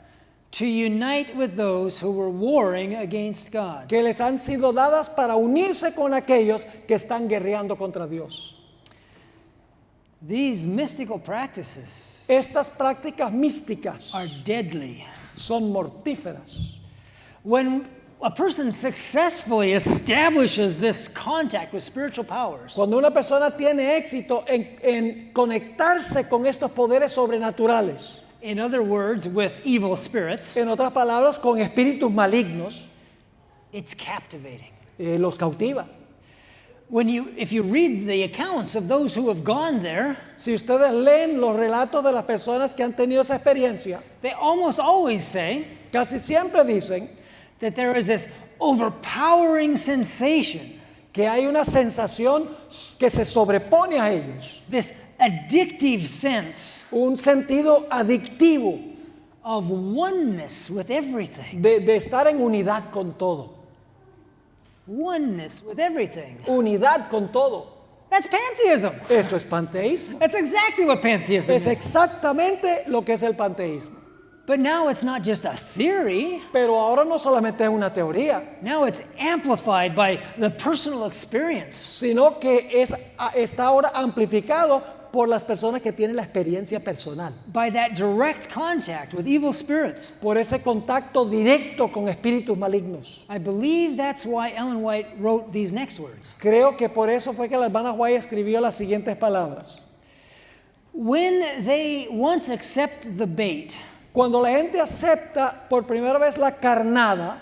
to unite with those who were warring against God? que les han sido dadas para unirse con aquellos que están guerreando contra Dios? These mystical practices Estas prácticas místicas are deadly. son mortíferas. When a person successfully establishes this contact with spiritual powers, Cuando una persona tiene éxito en conectarse con estos poderes sobrenaturales, in other words, with evil spirits, en otras palabras, con espíritus malignos, it's captivating. los cautiva. If you read the accounts of those who have gone there, Si ustedes leen los relatos de las personas que han tenido esa experiencia, they almost always say casi siempre dicen that there is this overpowering sensation, que hay una sensación que se sobrepone a ellos, this addictive sense un sentido adictivo of oneness with everything. de estar en unidad con todo. Oneness with everything. Unidad con todo. That's pantheism. Eso es panteísmo. That's exactly what pantheism Es is. exactamente lo que es el panteísmo. But now it's not just a theory. Pero ahora no solamente es una teoría, Now it's amplified by the personal experience. sino que está ahora amplificado por las personas que tienen la experiencia personal, By that direct contact with evil spirits. por ese contacto directo con espíritus malignos. I believe that's why Ellen White wrote these next words. Creo que por eso fue que la hermana White escribió las siguientes palabras. When they once accept the bait, Cuando la gente acepta por primera vez la carnada,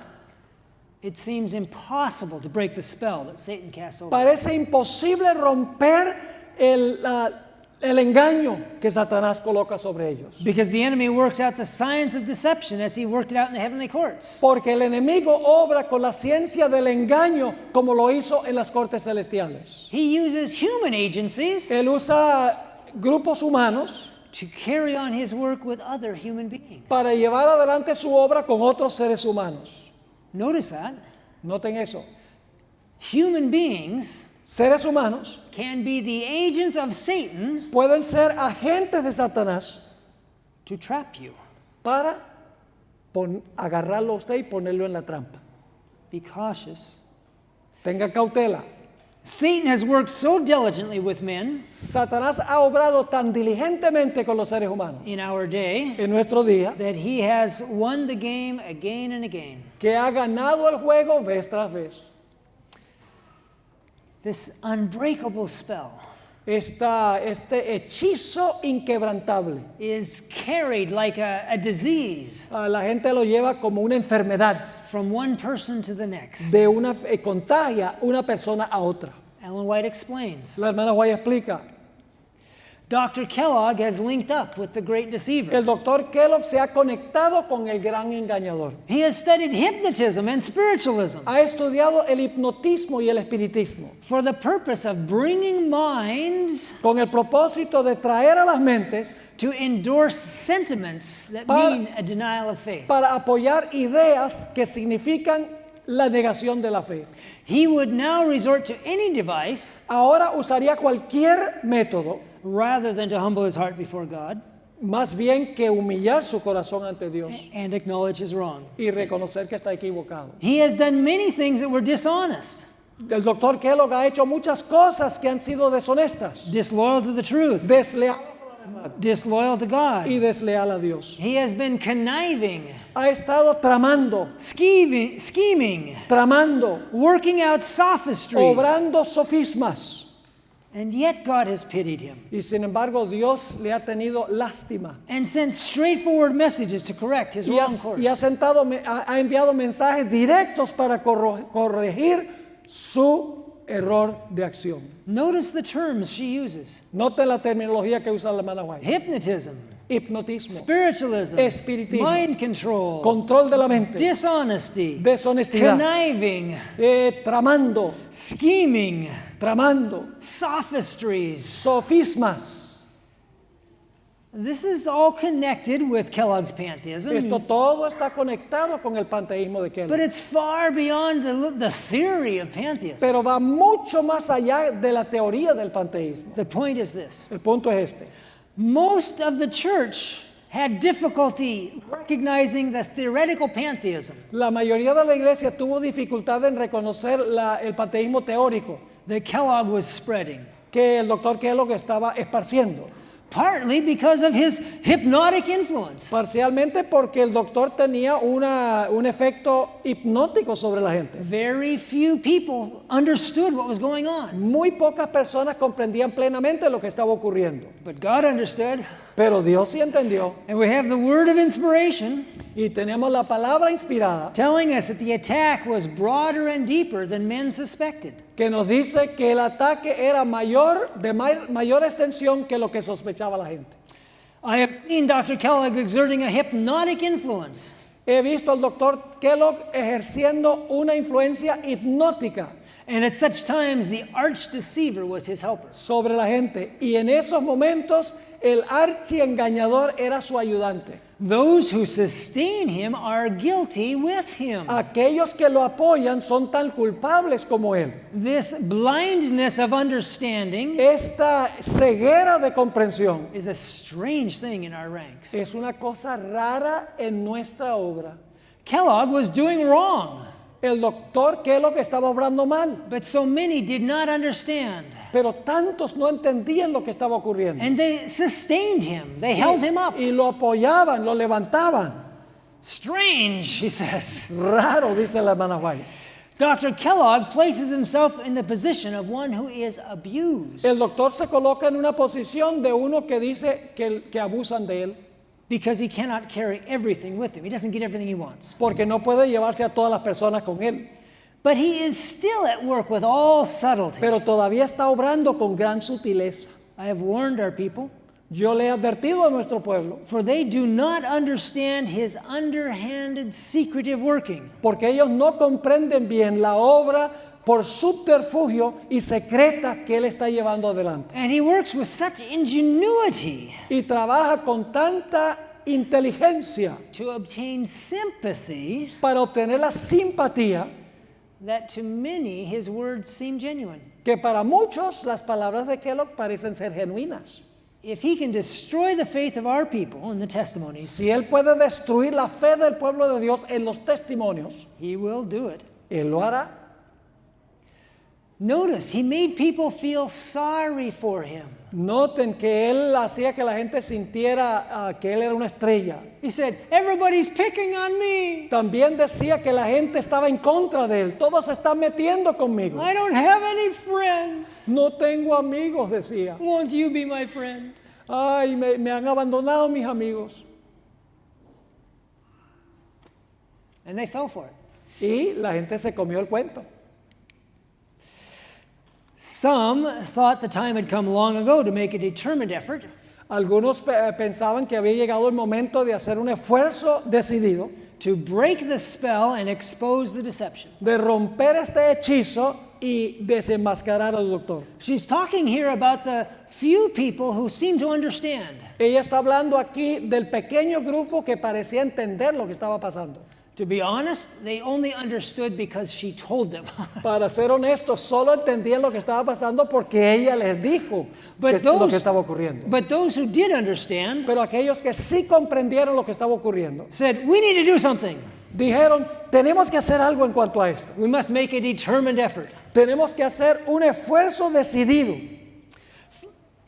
it seems impossible to break the spell that Satan casts over. parece imposible romper el engaño que Satanás coloca sobre ellos. Because the enemy works out the science of deception as he worked it out in the heavenly courts. Porque el enemigo obra con la ciencia del engaño como lo hizo en las cortes celestiales. He uses human agencies Él usa grupos humanos to carry on his work with other human beings. para llevar adelante su obra con otros seres humanos. Notice that. Noten eso. Human beings Seres humanos can be the agents of Satan pueden ser agentes de Satanás to trap you. para agarrarlo a usted y ponerlo en la trampa. Be cautious. Tenga cautela. Satan has worked so diligently with men Satanás ha obrado tan diligentemente con los seres humanos in our day en nuestro día that he has won the game again and again. que ha ganado el juego vez tras vez. This unbreakable spell Este hechizo inquebrantable. is carried like a disease La gente lo lleva como una enfermedad, from one person to the next. contagia una persona a otra. Ellen White explains. La hermana White explica. Dr. Kellogg has linked up with the great deceiver. El doctor Kellogg se ha conectado con el gran engañador. He has studied hypnotism and spiritualism Ha estudiado el hipnotismo y el espiritismo for the purpose of bringing minds con el propósito de traer a las mentes to endorse sentiments that Para- mean a denial of faith. para apoyar ideas que significan la negación de la fe. He would now resort to any device Ahora usaría cualquier método, rather than to humble his heart before God más bien que humillar su corazón ante Dios and acknowledge his wrong. y reconocer que está equivocado. He has done many things that were dishonest, El doctor Kellogg ha hecho muchas cosas que han sido deshonestas, disloyal to the truth, desleales a la disloyal to God. y desleal a Dios. He has been conniving, Ha estado tramando, scheming, tramando, working out sophistries. obrando sofismas. And yet God has pitied him Y sin embargo, Dios le ha tenido lástima. and sent straightforward messages to correct his Y wrong course. ha enviado mensajes directos para corregir su error de acción. Notice the terms she uses. Note la terminología que usa la hermana White. Hypnotism, Hipnotismo, spiritualism, espiritismo, mind control, control de la mente, dishonesty, deshonestidad, conniving, tramando, scheming, tramando, sophistries. sofismas. This is all connected with Kellogg's pantheism, Esto todo está conectado con el panteísmo de but Kellogg. it's far beyond the theory of pantheism. Pero va mucho más allá de la teoría del panteísmo. The point is this. El punto es este. Most of the church had difficulty recognizing the theoretical pantheism La mayoría de la iglesia tuvo dificultad en reconocer el panteísmo teórico that Kellogg was spreading, que el doctor Kellogg estaba esparciendo. partly because of his hypnotic influence. Parcialmente porque el doctor tenía un efecto hipnótico sobre la gente. Very few people understood what was going on, Muy pocas personas comprendían plenamente lo que estaba ocurriendo. but God understood. Pero Dios sí entendió. And we have the word of inspiration Y tenemos la palabra inspirada telling us that the attack was broader and deeper than men suspected. que nos dice que el ataque era mayor extensión que lo que sospechaba la gente. I have seen Dr. Kellogg exerting a hypnotic influence He visto al doctor Kellogg ejerciendo una influencia hipnótica and at such times the arch deceiver was his helper. sobre la gente. Y en esos momentos el archiengañador era su ayudante. Those who sustain him are guilty with him. Aquellos que lo apoyan son tan culpables como él. This blindness of understanding Esta ceguera de comprensión is a strange thing in our ranks. es una cosa rara en nuestra obra. Kellogg was doing wrong, El doctor Kellogg estaba obrando mal, but so many did not understand. pero tantos no entendían lo que estaba ocurriendo. And they sustained him. They held him up. Y lo apoyaban, lo levantaban. Strange, she says. Raro, dice la hermana White. Dr. Kellogg places himself in the position of one who is abused El doctor se coloca en una posición de uno que dice que abusan de él, because he cannot carry everything with him. He doesn't get everything he wants. porque no puede llevarse a todas las personas con él. But he is still at work with all subtlety. Pero todavía está obrando con gran sutileza. I have warned our people, Yo le he advertido a nuestro pueblo, for they do not understand his underhanded, secretive working. porque ellos no comprenden bien la obra por subterfugio y secreta que él está llevando adelante. And he works with such ingenuity Y trabaja con tanta inteligencia to obtain sympathy para obtener la simpatía that to many his words seem genuine. que para muchos las palabras de Kellogg parecen ser genuinas. If he can destroy the faith of our people in the testimonies, Si él puede destruir la fe del pueblo de Dios en los testimonios, he will do it. él lo hará. Notice, he made people feel sorry for him. Noten que él hacía que la gente sintiera que él era una estrella. He said, everybody's picking on me. También decía que la gente estaba en contra de él. Todos se están metiendo conmigo. I don't have any friends. No tengo amigos, decía. Won't you be my friend? Ay, me han abandonado mis amigos. And they fell for it. Y la gente se comió el cuento. Some thought the time had come long ago to make a determined effort Algunos pensaban que había llegado el momento de hacer un esfuerzo decidido to break the spell and expose the deception. de romper este hechizo y desenmascarar al doctor. She's talking here about the few people who seem to understand. Ella está hablando aquí del pequeño grupo que parecía entender lo que estaba pasando. To be honest, they only understood because she told them. Para ser honestos, solo entendían lo que estaba pasando porque ella les dijo lo que estaba ocurriendo. But those who did understand Pero aquellos que sí comprendieron lo que estaba ocurriendo, said, we need to do something. dijeron, tenemos que hacer algo en cuanto a esto. We must make a determined effort. Tenemos que hacer un esfuerzo decidido.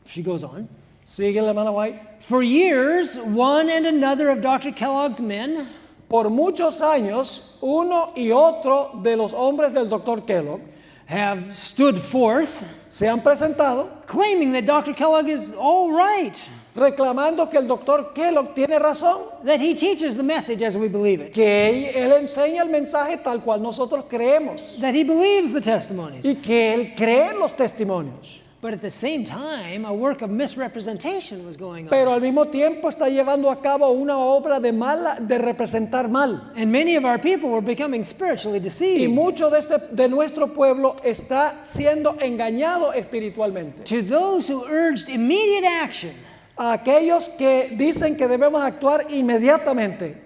She goes on. Sigue la hermana White. For years, one and another of Dr. Kellogg's men Por muchos años, uno y otro de los hombres del Dr. Kellogg have stood forth se han presentado claiming that Dr. Kellogg is all right, reclamando que el Dr. Kellogg tiene razón, that he teaches the message as we believe it, que él enseña el mensaje tal cual nosotros creemos that he believes the testimonies. y que él cree en los testimonios. But at the same time, a work of misrepresentation was going on. Pero al mismo tiempo está llevando a cabo una obra de representar mal. And many of our people were becoming spiritually Y deceived. mucho de nuestro pueblo está siendo engañado espiritualmente. To those who urged immediate action, A aquellos que dicen que debemos actuar inmediatamente,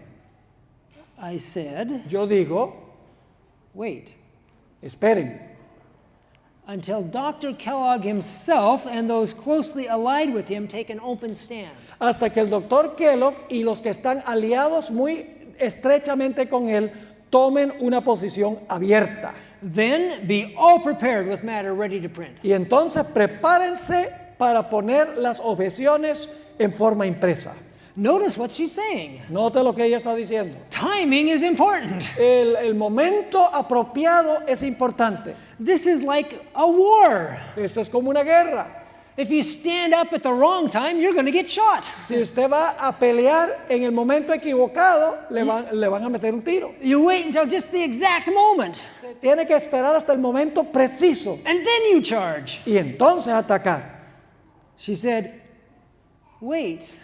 I said, yo digo, wait esperen, until Dr. Kellogg himself and those closely allied with him take an open stand. hasta que el doctor Kellogg y los que están aliados muy estrechamente con él tomen una posición abierta. Then be all prepared with matter ready to print. Y entonces prepárense para poner las objeciones en forma impresa. Notice what she's saying. Note lo que ella está diciendo. Timing is important. El momento apropiado es importante. This is like a war. Esto es como una guerra. If you stand up at the wrong time, you're going to get shot. Si usted va a pelear en el momento equivocado, le van a meter un tiro. You wait until just the exact moment, Se tiene que esperar hasta el momento preciso and then you charge. y entonces atacar. She said, wait,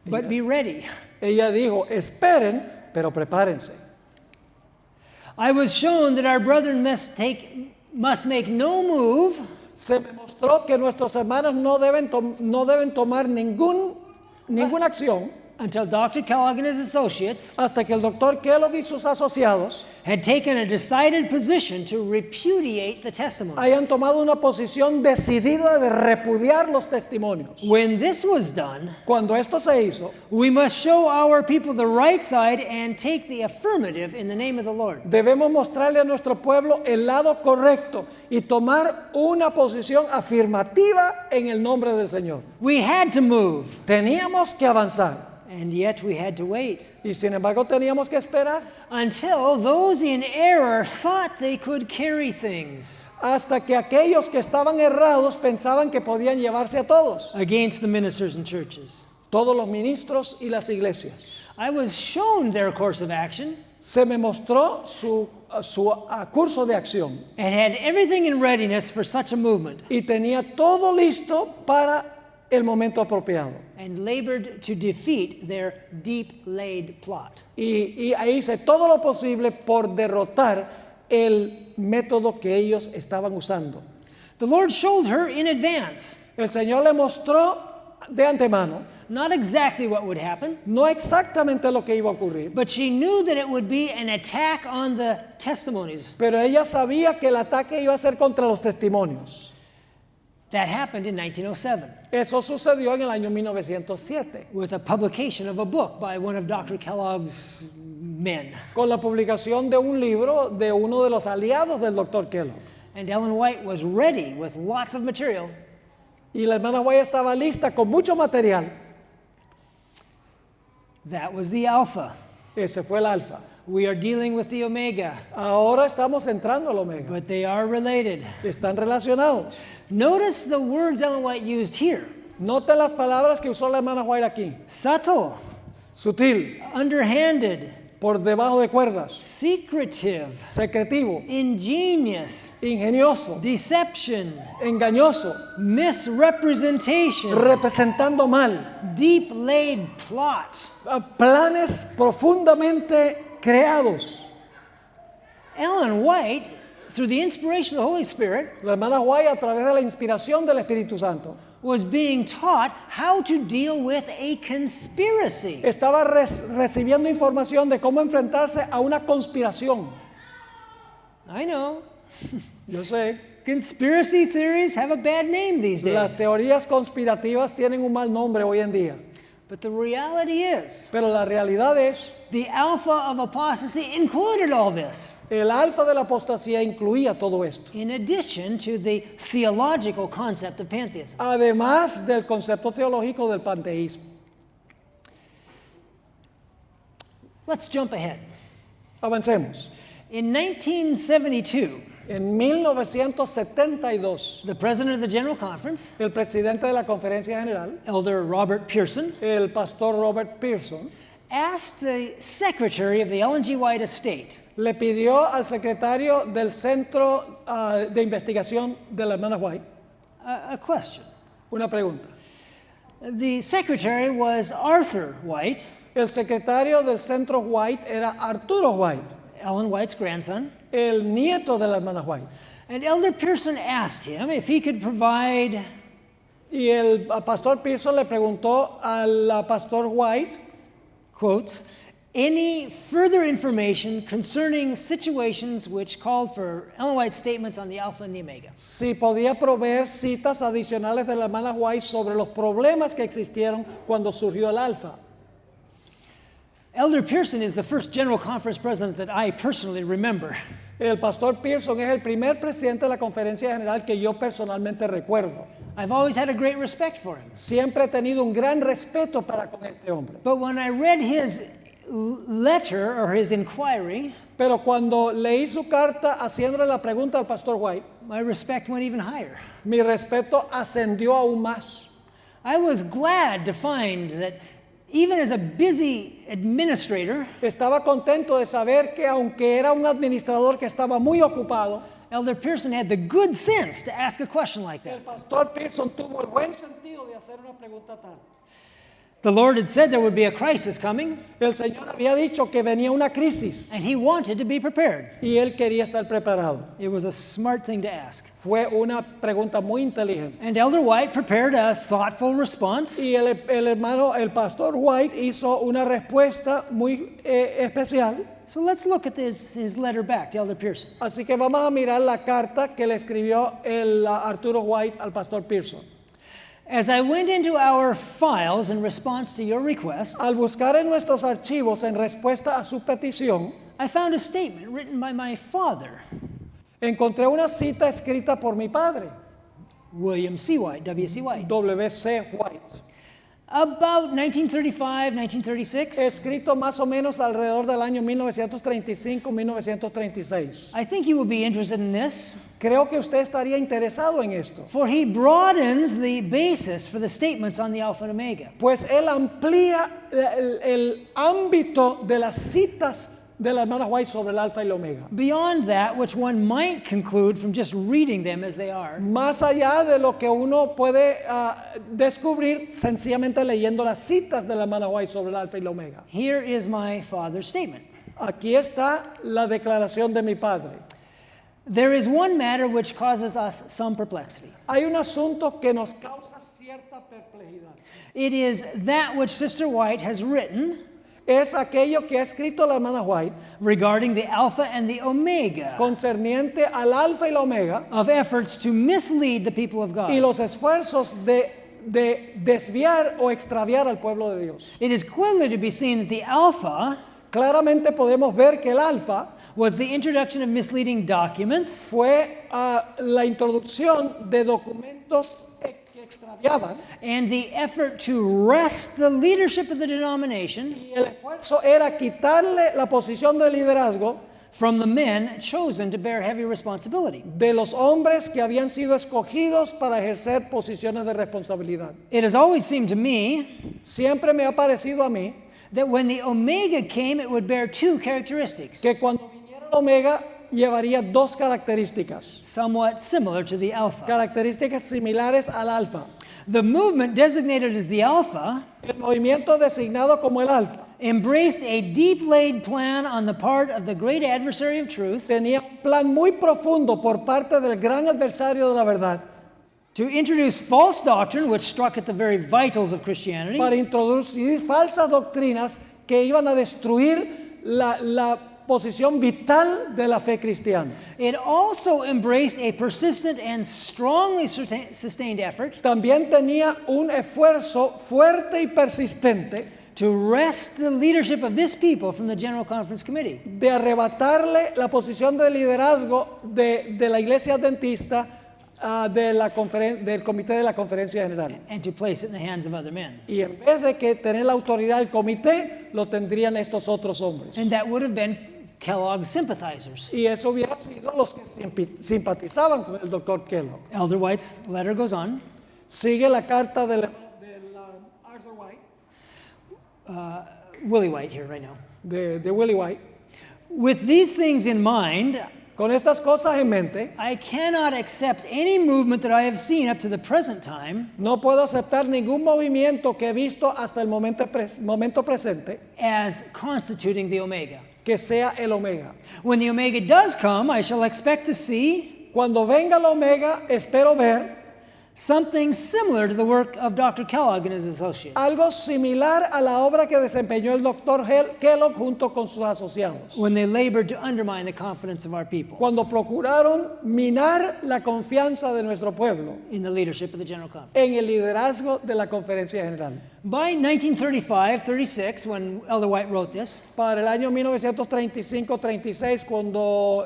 but be ready. Ella dijo, esperen, pero prepárense. I was shown that our brethren must make no move Se me mostró que nuestros hermanos no deben tomar ninguna acción until Dr. Kellogg and his associates hasta que el doctor Kellogg y sus asociados had taken a decided position to repudiate the testimony. hayan tomado una posición decidida de repudiar los testimonios. When this was done, Cuando esto se hizo, we must show our people the right side and take the affirmative in the name of the Lord. debemos mostrarle a nuestro pueblo el lado correcto y tomar una posición afirmativa en el nombre del Señor. We had to move, Teníamos que avanzar and yet we had to wait y sin embargo teníamos que esperar until those in error thought they could carry things hasta que aquellos que estaban errados pensaban que podían llevarse a todos, against the ministers and churches. todos los ministros y las iglesias. I was shown their course of action Se me mostró su curso de acción and had everything in readiness for such a movement y tenía todo listo para el momento apropiado. and labored to defeat their deep-laid plot. Y hice todo lo posible por derrotar el método que ellos estaban usando. The Lord showed her in advance, El Señor le mostró de antemano, not exactly what would happen, no exactamente lo que iba a ocurrir, but she knew that it would be an attack on the testimonies. pero ella sabía que el ataque iba a ser contra los testimonios. That happened in 1907 Eso sucedió en el año 1907, with a publication of a book by one of Dr. Kellogg's men. con la publicación de un libro de uno de los aliados del Dr. Kellogg. And Ellen White was ready with lots of material. Y la hermana White estaba lista con mucho material. That was the alpha. Ese fue el alfa. We are dealing with the omega, Ahora estamos entrando al omega. but they are related. Están relacionados. Notice the words Ellen White used here. Noten las palabras que usó la hermana White aquí. Subtle, Sutil, underhanded, por debajo de cuerdas, secretive, secretivo, ingenious, ingenioso, deception, engañoso, misrepresentation, representando mal, deep-laid plot. planes profundamente creados. Ellen White, through the inspiration of the Holy Spirit, La hermana White, a través de la inspiración del Espíritu Santo, was being taught how to deal with a conspiracy. estaba recibiendo información de cómo enfrentarse a una conspiración. I know. Yo sé, Conspiracy theories have a bad name these las days. teorías conspirativas tienen un mal nombre hoy en día. But the reality is, Pero la realidad es, the alpha of apostasy included all this, el alfa de la apostasía incluía todo esto. in addition to the theological concept of pantheism. Además del concepto teológico del panteísmo. Let's jump ahead. Avancemos. In 1972, En 1972, the president of the General Conference, el presidente de la Conferencia General, Elder Robert Pearson, el pastor Robert Pearson, asked the secretary of the Ellen G. White estate le pidió al secretario del Centro de Investigación de la Hermana White a question. una pregunta. The secretary was Arthur White, El secretario del Centro White era Arturo White, Ellen White's grandson, el nieto de la Hermana White. and Elder Pearson asked him if he could provide Y el pastor Pearson le preguntó al pastor White, quotes, any further information concerning situations which called for Ellen White's statements on the Alpha and the Omega. si podía proveer citas adicionales de la Hermana White sobre los problemas que existieron cuando surgió el alfa. Elder Pearson is the first General Conference president that I personally remember. El pastor Pearson es el primer presidente de la Conferencia General que yo personalmente recuerdo. I've always had a great respect for him. Siempre he tenido un gran respeto para con este hombre. But when I read his letter or his inquiry, Pero cuando leí su carta haciéndole la pregunta al pastor White, my respect went even higher. mi respeto ascendió aún más. I was glad to find that even as a busy administrator, Estaba contento de saber que aunque era un administrador que estaba muy ocupado, Elder Pearson had the good sense to ask a question like el that. pastor Pearson tuvo el buen sentido de hacer una pregunta tal. The Lord had said there would be a crisis coming, El Señor había dicho que venía una crisis and he wanted to be prepared. y él quería estar preparado. It was a smart thing to ask. Fue una pregunta muy inteligente. And Elder White prepared a thoughtful response. Y el pastor White hizo una respuesta muy especial. So let's look at his letter back to Elder Pearson. Así que vamos a mirar la carta que le escribió el Arturo White al pastor Pearson. As I went into our files in response to your request, Al buscar en nuestros archivos en respuesta a su petición, I found a statement written by my father, encontré una cita escrita por mi padre, William C. White, W.C. White, W.C. White, about 1935, 1936. escrito más o menos alrededor del año 1935-1936. I think you will be interested in this, Creo que usted estaría interesado en esto, for he broadens the basis for the statements on the Alpha and Omega. pues él amplía el ámbito de las citas de la hermana White sobre el alfa y el omega. Beyond that, which one might conclude from just reading them as they are, Más allá de lo que uno puede descubrir sencillamente leyendo las citas de la hermana White sobre el alfa y el omega. here is my father's statement. Aquí está la declaración de mi padre. There is one matter which causes us some perplexity. Hay un asunto que nos causa cierta perplejidad. It is that which Sister White has written Es aquello que ha escrito la hermana White regarding the Alpha and the Omega concerniente al alfa y la omega of efforts to mislead the people of y God. los esfuerzos de desviar o extraviar al pueblo de Dios. It is clearly to be seen that the Alpha Claramente podemos ver que el alfa was the introduction of misleading documents fue la introducción de documentos que extraviaban and the effort to wrest the leadership of the denomination y el esfuerzo era quitarle la posición de liderazgo from the men chosen to bear heavy responsibility. de los hombres que habían sido escogidos para ejercer posiciones de responsabilidad. It has always seemed to me Siempre me ha parecido a mí that when the Omega came, it would bear two characteristics, que cuando viniera el omega llevaría dos características, somewhat similar to the Alpha. características similares al alfa. The movement designated as the Alpha El movimiento designado como el alfa embraced a deep-laid plan on the part of the great adversary of truth tenía un plan muy profundo por parte del gran adversario de la verdad to introduce false doctrine which struck at the very vitals of Christianity para introducir falsas doctrinas que iban a destruir la posición vital de la fe cristiana. It also embraced a persistent and strongly sustained effort También tenía un esfuerzo fuerte y persistente to wrest the leadership of this people from the General Conference Committee de arrebatarle la posición de liderazgo de la iglesia adventista del comité de la conferencia general. and to place it in the hands of other men. Y en vez de que tener la autoridad del comité, lo tendrían estos otros hombres. And that would have been Kellogg's sympathizers. Y eso hubiera sido los que simpatizaban con el doctor Kellogg. Elder White's letter goes on. Sigue la carta del Arthur White, Willie White here right now. de Willie White. With these things in mind, Con estas cosas en mente, I cannot accept any movement that I have seen up to the present time no puedo aceptar ningún movimiento que he visto hasta el momento presente as constituting the Omega. que sea el Omega. When the Omega does come, I shall expect to see Cuando venga el Omega, espero ver something similar to the work of Dr. Kellogg and his associates. algo similar a la obra que desempeñó el doctor Kellogg junto con sus asociados, When they labored to undermine the confidence of our people cuando procuraron minar la confianza de nuestro pueblo in the leadership of the General Conference. en el liderazgo de la conferencia general. By 1935-36, when Elder White wrote this, Para el año 1935-36, cuando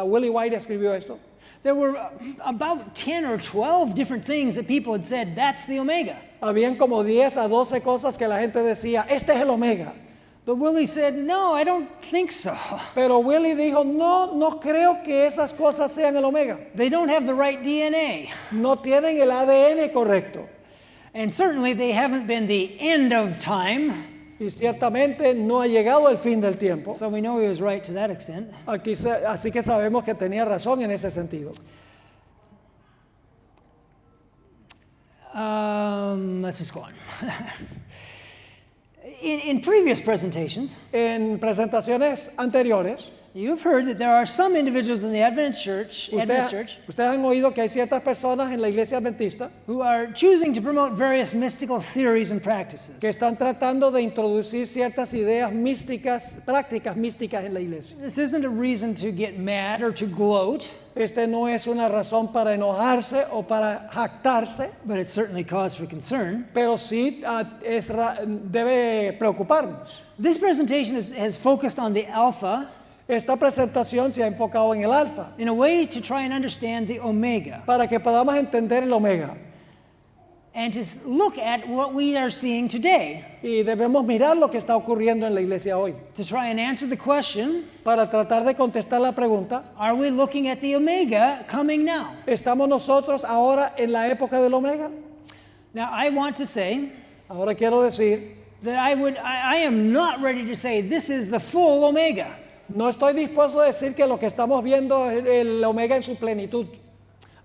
Willie White escribió esto, there were about 10 or 12 different things that people had said, that's the Omega. habían como 10 a 12 cosas que la gente decía, este es el Omega. But Willie said, no, I don't think so. Pero Willie dijo, no creo que esas cosas sean el Omega. They don't have the right DNA. No tienen el ADN correcto. And certainly they haven't been the end of time. Y ciertamente no ha llegado el fin del tiempo. So we know he was right to that extent. Así que sabemos que tenía razón en ese sentido. Let's just go on. In previous presentations, En presentaciones anteriores, you've heard that there are some individuals in the Adventist Church, ustedes han oído que hay ciertas personas en la iglesia adventista who are choosing to promote various mystical theories and practices. que están tratando de introducir ciertas ideas místicas, prácticas místicas en la iglesia. This isn't a reason to get mad or to gloat, Este no es una razón para enojarse o para jactarse, but it's certainly cause for concern. pero sí debe preocuparnos. This presentation has focused on the Alpha Esta presentación se ha enfocado en el alfa, in a way to try and understand the Omega para que podamos entender el omega. and to look at what we are seeing today, Y debemos mirar lo que está ocurriendo en la iglesia hoy, to try and answer the question, para tratar de contestar la pregunta, are we looking at the Omega coming now? ¿estamos nosotros ahora en la época del omega? Now, I want to say Ahora quiero decir, that I am not ready to say this is the full Omega. no estoy dispuesto a decir que lo que estamos viendo es el omega en su plenitud.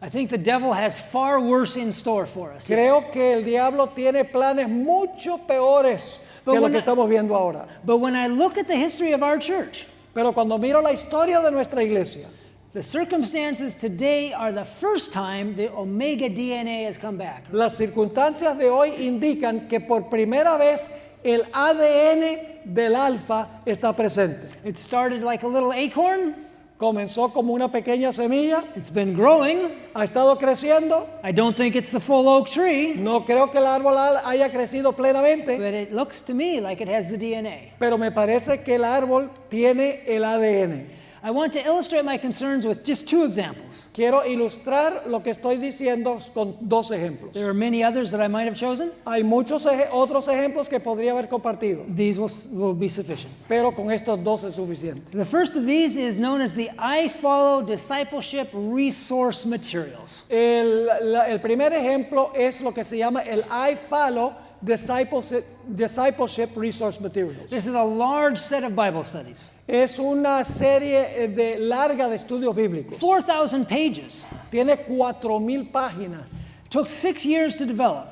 I think the devil has far worse in store for us. Creo que el diablo tiene planes mucho peores que lo que estamos viendo ahora. But when I look at the history of our church, Pero cuando miro la historia de nuestra iglesia, the circumstances today are the first time the Omega DNA has come back. las circunstancias de hoy indican que por primera vez el ADN del alfa está presente. It started like a little acorn. Comenzó como una pequeña semilla, It's been growing. ha estado creciendo. I don't think it's the full oak tree, No creo que el árbol haya crecido plenamente, but it looks to me like it has the DNA. pero me parece que el árbol tiene el ADN. I want to illustrate my concerns with just two examples. Quiero ilustrar lo que estoy diciendo con dos ejemplos. There are many others that I might have chosen. Hay muchos otros ejemplos que podría haber compartido, These will be sufficient. pero con estos dos es suficiente. The first of these is known as the I Follow Discipleship Resource Materials. El primer ejemplo es lo que se llama el I Follow Discipleship Resource Materials. This is a large set of Bible studies. Es una serie larga de estudios bíblicos. 4,000 pages. Tiene 4,000 páginas. Took 6 years to develop.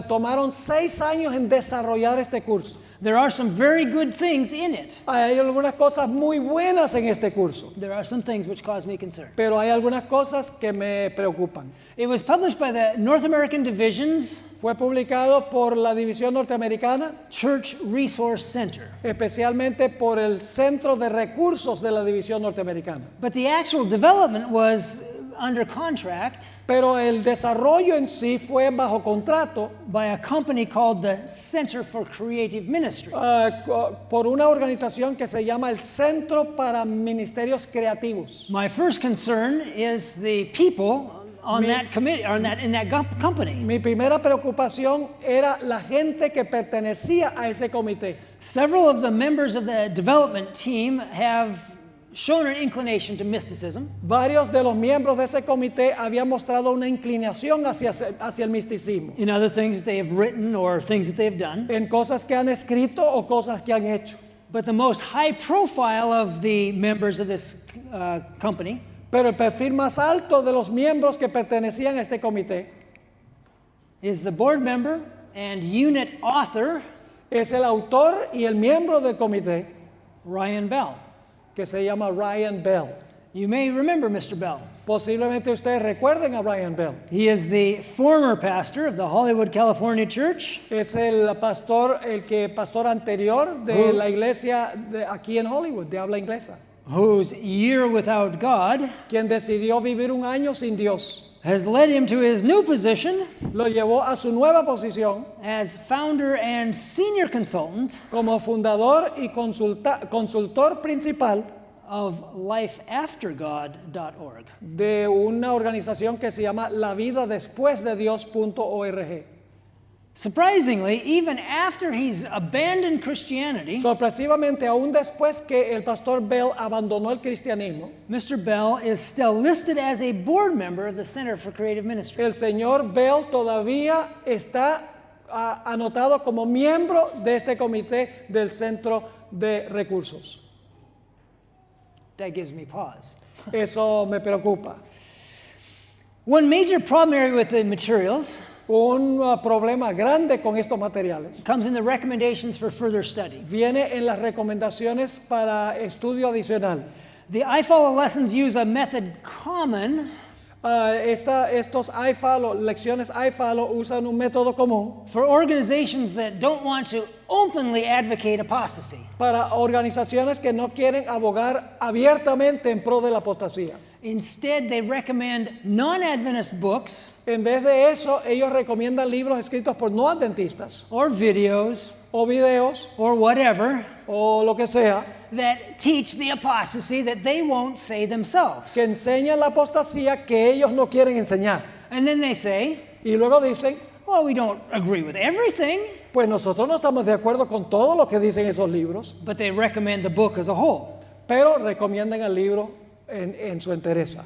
Tomaron 6 años en desarrollar este curso. There are some very good things in it. Hay algunas cosas muy buenas en este curso, There are some things which cause me concern. pero hay algunas cosas que me preocupan. It was published by the North American Division's Fue publicado por la División Norteamericana, Church Resource Center. especialmente por el Centro de Recursos de la División Norteamericana. But the actual development was under contract Pero el desarrollo en sí fue bajo contrato by a company called the Center for Creative Ministry. por una organización que se llama el Centro para Ministerios Creativos. My first concern is the people on that committee, or in that company. Mi primera preocupación era la gente que pertenecía a ese comité. Several of the members of the development team have shown an inclination to mysticism. Varios de los miembros de ese comité habían mostrado una inclinación hacia el misticismo, In other things they have written or things that they have done. en cosas que han escrito o cosas que han hecho. But the most high profile of the members of this company Pero el perfil más alto de los miembros que pertenecían a este comité is the board member and unit author, es el autor y el miembro del comité, Ryan Bell. que se llama Ryan Bell. You may remember Mr. Bell. Posiblemente ustedes recuerden a Ryan Bell. He is the former pastor of the Hollywood, California church, Es el pastor anterior de la iglesia aquí en Hollywood, de habla inglesa, whose year without God quien decidió vivir un año sin Dios. has led him to his new position Lo llevó a su nueva posición as founder and senior consultant como fundador y consultor principal of lifeaftergod.org. de una organización que se llama lavidadespuesdedios.org. Surprisingly, even after he's abandoned Christianity, Sorpresivamente, aún después que el pastor Bell abandonó el cristianismo, Mr. Bell is still listed as a board member of the Center for Creative Ministry. el señor Bell todavía está anotado como miembro de este comité del Centro de Recursos. That gives me pause. Eso me preocupa. One major problem area with the materials Un problema grande con estos materiales comes in the recommendations for further study. viene en las recomendaciones para estudio adicional. The iFollow lessons use a method common Estos lecciones iFollow usan un método común for organizations that don't want to openly advocate apostasy. para organizaciones que no quieren abogar abiertamente en pro de la apostasía. Instead, they recommend non-Adventist books En vez de eso, ellos recomiendan libros escritos por no adventistas or videos o videos or whatever o lo que sea that teach the apostasy that they won't say themselves. que enseñan la apostasía que ellos no quieren enseñar. And then they say, Y luego dicen, well, we don't agree with everything, pues nosotros no estamos de acuerdo con todo lo que dicen esos libros, but they recommend the book as a whole. pero recomiendan el libro en su entereza.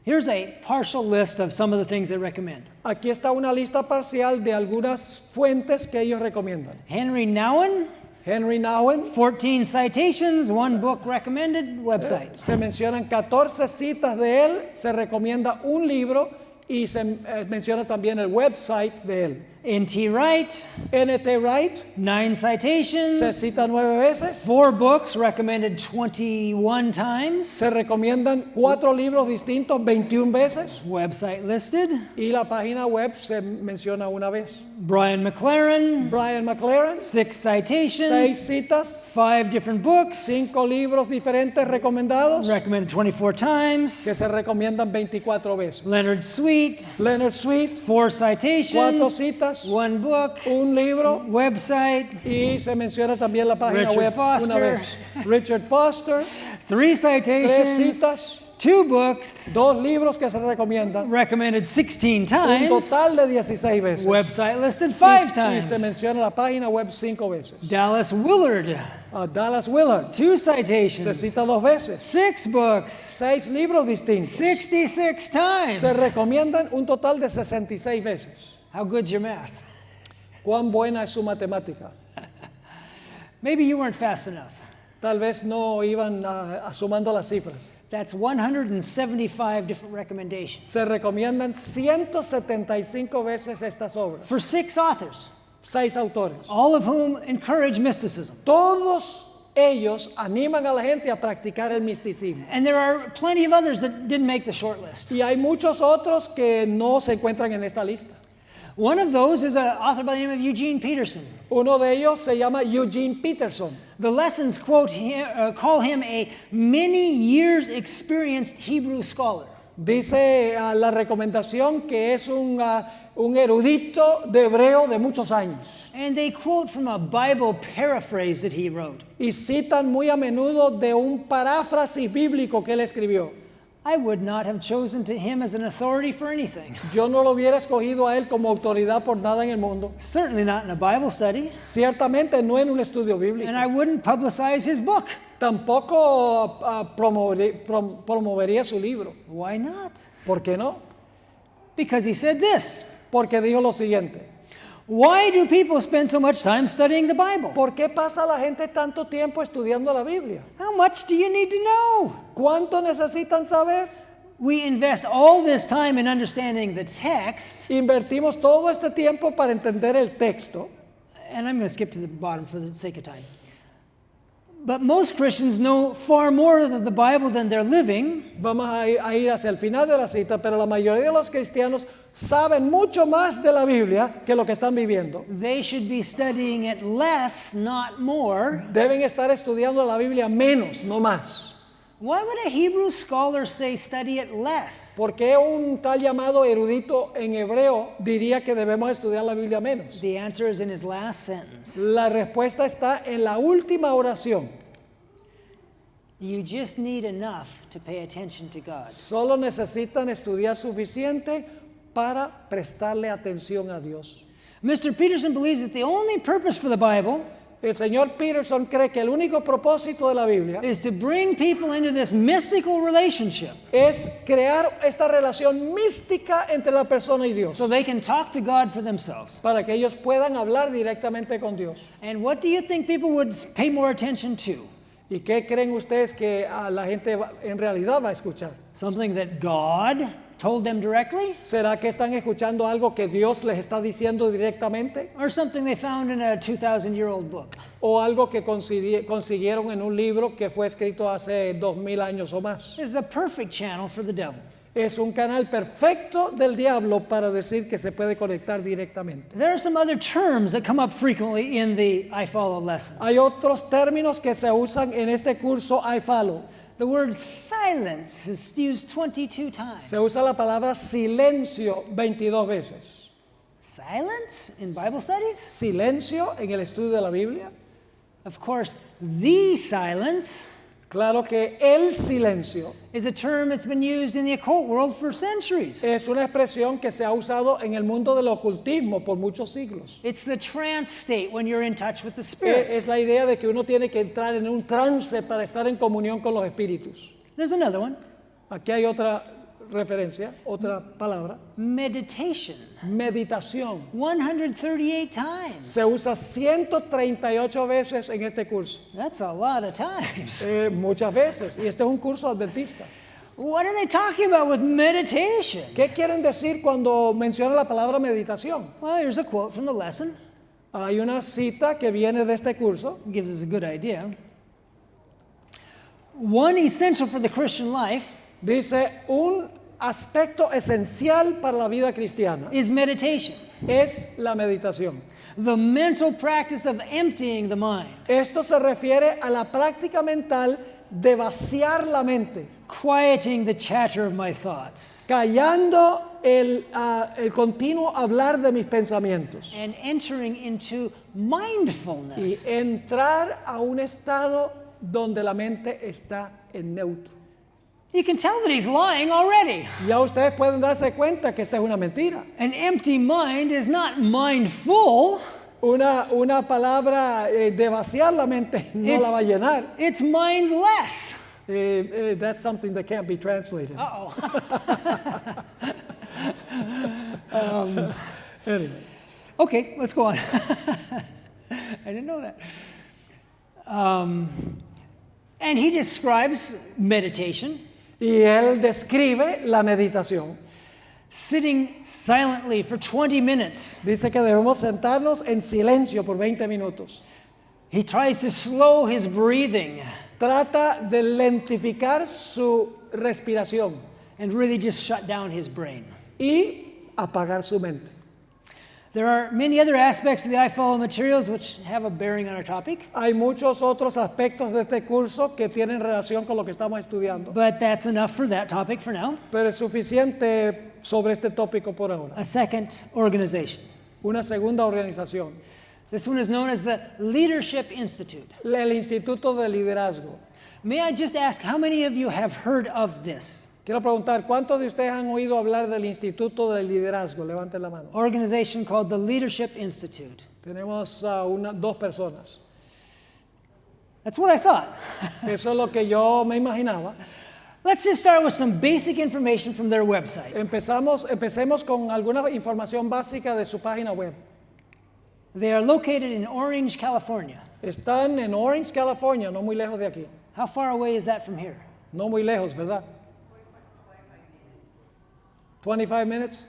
Here's a partial list of some of the things they recommend. Aquí está una lista parcial de algunas fuentes que ellos recomiendan. Henry Nouwen, Henry Nouwen, 14 citations, one book recommended, website. se mencionan 14 citas de él, se recomienda un libro y se menciona también el website de él. N.T. Wright, N.T. Wright 9 citations, se cita 9 veces. 4 books recommended 21 times, Se recomiendan 4 libros distintos 21 veces website listed. y la página web se menciona una vez. Brian McLaren, Brian McLaren, 6 citations, 6 citas, 5 different books, 5 libros diferentes recomendados recommended 24 times. que se recomiendan 24 veces. Leonard Sweet, Leonard Sweet, 4 4 citations, citas, 1 book, un libro website, y se menciona también la página Richard web Foster. una vez. Richard Foster, 3 3 citations, citas, 2 books, 2 libros que se recomiendan, recommended 16 un times, total de 16 veces. website listed Y 5 se times. menciona la página web 5 veces. Dallas Willard, Dallas Willard 2 se citations, cita 2 veces. 6 books, 6 libros distintos 66 times. se recomiendan un total de 66 veces. How good's your math? ¿Cuán buena es su matemática? Maybe you weren't fast enough. Tal vez no iban sumando las cifras. That's 175 different recommendations Se recomiendan 175 veces estas obras. for 6 authors, 6 autores. all of whom encourage mysticism. Todos ellos animan a la gente a practicar el misticismo. And there are plenty of others that didn't make the short list. Y hay muchos otros que no se encuentran en esta lista. One of those is an author by the name of Eugene Peterson. Uno de ellos se llama Eugene Peterson. The lessons call him a many years experienced Hebrew scholar. Dice la recomendación que es un erudito de hebreo de muchos años. And they quote from a Bible paraphrase that he wrote. Y citan muy a menudo de un paráfrasis bíblico que él escribió. I would not have chosen to him as an authority for anything. Yo no lo hubiera escogido a él como autoridad por nada en el mundo. Certainly not in a Bible study. Ciertamente no en un estudio bíblico. And I wouldn't publicize his book. Tampoco promovería su libro. Why not? ¿Por qué no? Because he said this. Porque dijo lo siguiente. Why do people spend so much time studying the Bible? ¿Por qué pasa la gente tanto tiempo estudiando la Biblia? How much do you need to know? ¿Cuánto necesitan saber? We invest all this time in understanding the text, Invertimos todo este tiempo para entender el texto. and I'm going to skip to the bottom for the sake of time. But most Christians know far more of the Bible than they're living. Vamos a ir hacia el final de la cita, pero la mayoría de los cristianos saben mucho más de la Biblia que lo que están viviendo. They should be studying it less, not more. Deben estar estudiando la Biblia menos, no más. Why would a Hebrew scholar say study it less? ¿Por qué un tal llamado erudito en hebreo diría que debemos estudiar la Biblia menos? The answer is in his last sentence. La respuesta está en la última oración. You just need enough to pay attention to God. Solo necesitan estudiar suficiente para prestarle atención a Dios. Mr. Peterson believes that the only purpose for the Bible El señor Peterson cree que el único propósito de la Biblia is to bring people into this mystical relationship es crear esta relación mística entre la persona y Dios, so they can talk to God for themselves. para que ellos puedan hablar directamente con Dios. And what do you think people would pay more attention to? ¿Y qué creen ustedes que la gente en realidad va a escuchar? Something that God told them directly? ¿Será que están escuchando algo que Dios les está diciendo directamente? Or something they found in a 2,000-year-old book? ¿O algo que consiguieron en un libro que fue escrito hace 2000 años o más? It's the perfect channel for the devil. Es un canal perfecto del diablo para decir que se puede conectar directamente. There are some other terms that come up frequently in the I follow lessons. Hay otros términos que se usan en este curso I follow. The word silence is used 22 times. Se usa la palabra silencio 22 veces. Silence in Bible studies? Silencio en el estudio de la Biblia. Of course, the silence Claro que el silencio is a term that's been used in the occult world for centuries. es una expresión que se ha usado en el mundo del ocultismo por muchos siglos. It's the trance state when you're in touch with the spirits. Es la idea de que uno tiene que entrar en un trance para estar en comunión con los espíritus. There's another one. Aquí hay otra referencia, otra palabra. Meditation. Meditación. 138 times. Se usa 138 veces en este curso. That's a lot of times. Muchas veces. Y este es un curso adventista. What are they talking about with meditation? ¿Qué quieren decir cuando menciona la palabra meditación? Well, here's a quote from the lesson. Hay una cita que viene de este curso. It gives us a good idea. One essential for the Christian life Dice, un aspecto esencial para la vida cristiana is meditation. es la meditación. The mental practice of emptying the mind, Esto se refiere a la práctica mental de vaciar la mente, quieting the chatter of my thoughts, callando el continuo hablar de mis pensamientos and entering into y mindfulness. entrar a un estado donde la mente está en neutro. You can tell that he's lying already. Ya ustedes pueden darse cuenta que esta es una mentira. An empty mind is not mindful, Una palabra de vaciar la mente no la va a llenar. it's mindless. That's something that can't be translated. Uh-oh. Anyway. Okay, let's go on. I didn't know that. And he describes meditation, Y él describe la meditación. sitting silently for 20 minutes. Dice que debemos sentarnos en silencio por 20 minutos. He tries to slow his breathing Trata de lentificar su respiración and really just shut down his brain. y apagar su mente. There are many other aspects of the I Follow materials which have a bearing on our topic, Hay muchos otros aspectos de este curso que tienen relación con lo que estamos estudiando, but that's enough for that topic for now. pero es suficiente sobre este tópico por ahora. A second organization. Una segunda organización, This one is known as the Leadership Institute. el Instituto de Liderazgo. May I just ask how many of you have heard of this Quiero preguntar, ¿cuántos de ustedes han oído hablar del Instituto de Liderazgo? Levanten la mano. organization called the Leadership Institute? Tenemos dos personas. That's what I thought. Eso es lo que yo me imaginaba. Let's just start with some basic information from their website. Empecemos con alguna información básica de su página web. They are located in Orange, California. Están en Orange, California, no muy lejos de aquí. How far away is that from here? No muy lejos, ¿verdad? 25 minutes?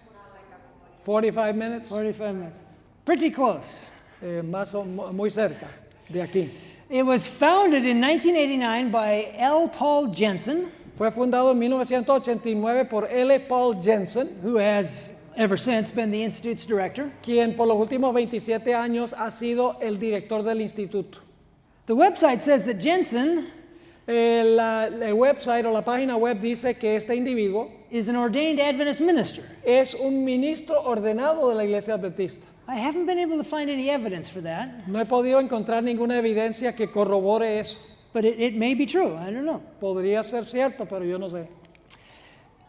45 minutes? 45 minutes. Pretty close. Muy cerca de aquí. It was founded in 1989 by L. Paul Jensen, Fue fundado en 1989 por L. Paul Jensen, who has ever since been the Institute's director. quien por los últimos 27 años ha sido el director del instituto. The website says that Jensen El website o la página web dice que este individuo is an ordained Adventist minister. es un ministro ordenado de la Iglesia Adventista. I haven't been able to find any evidence for that, No he podido encontrar ninguna evidencia que corrobore eso. but it may be true. I don't know. Podría ser cierto, pero yo no sé.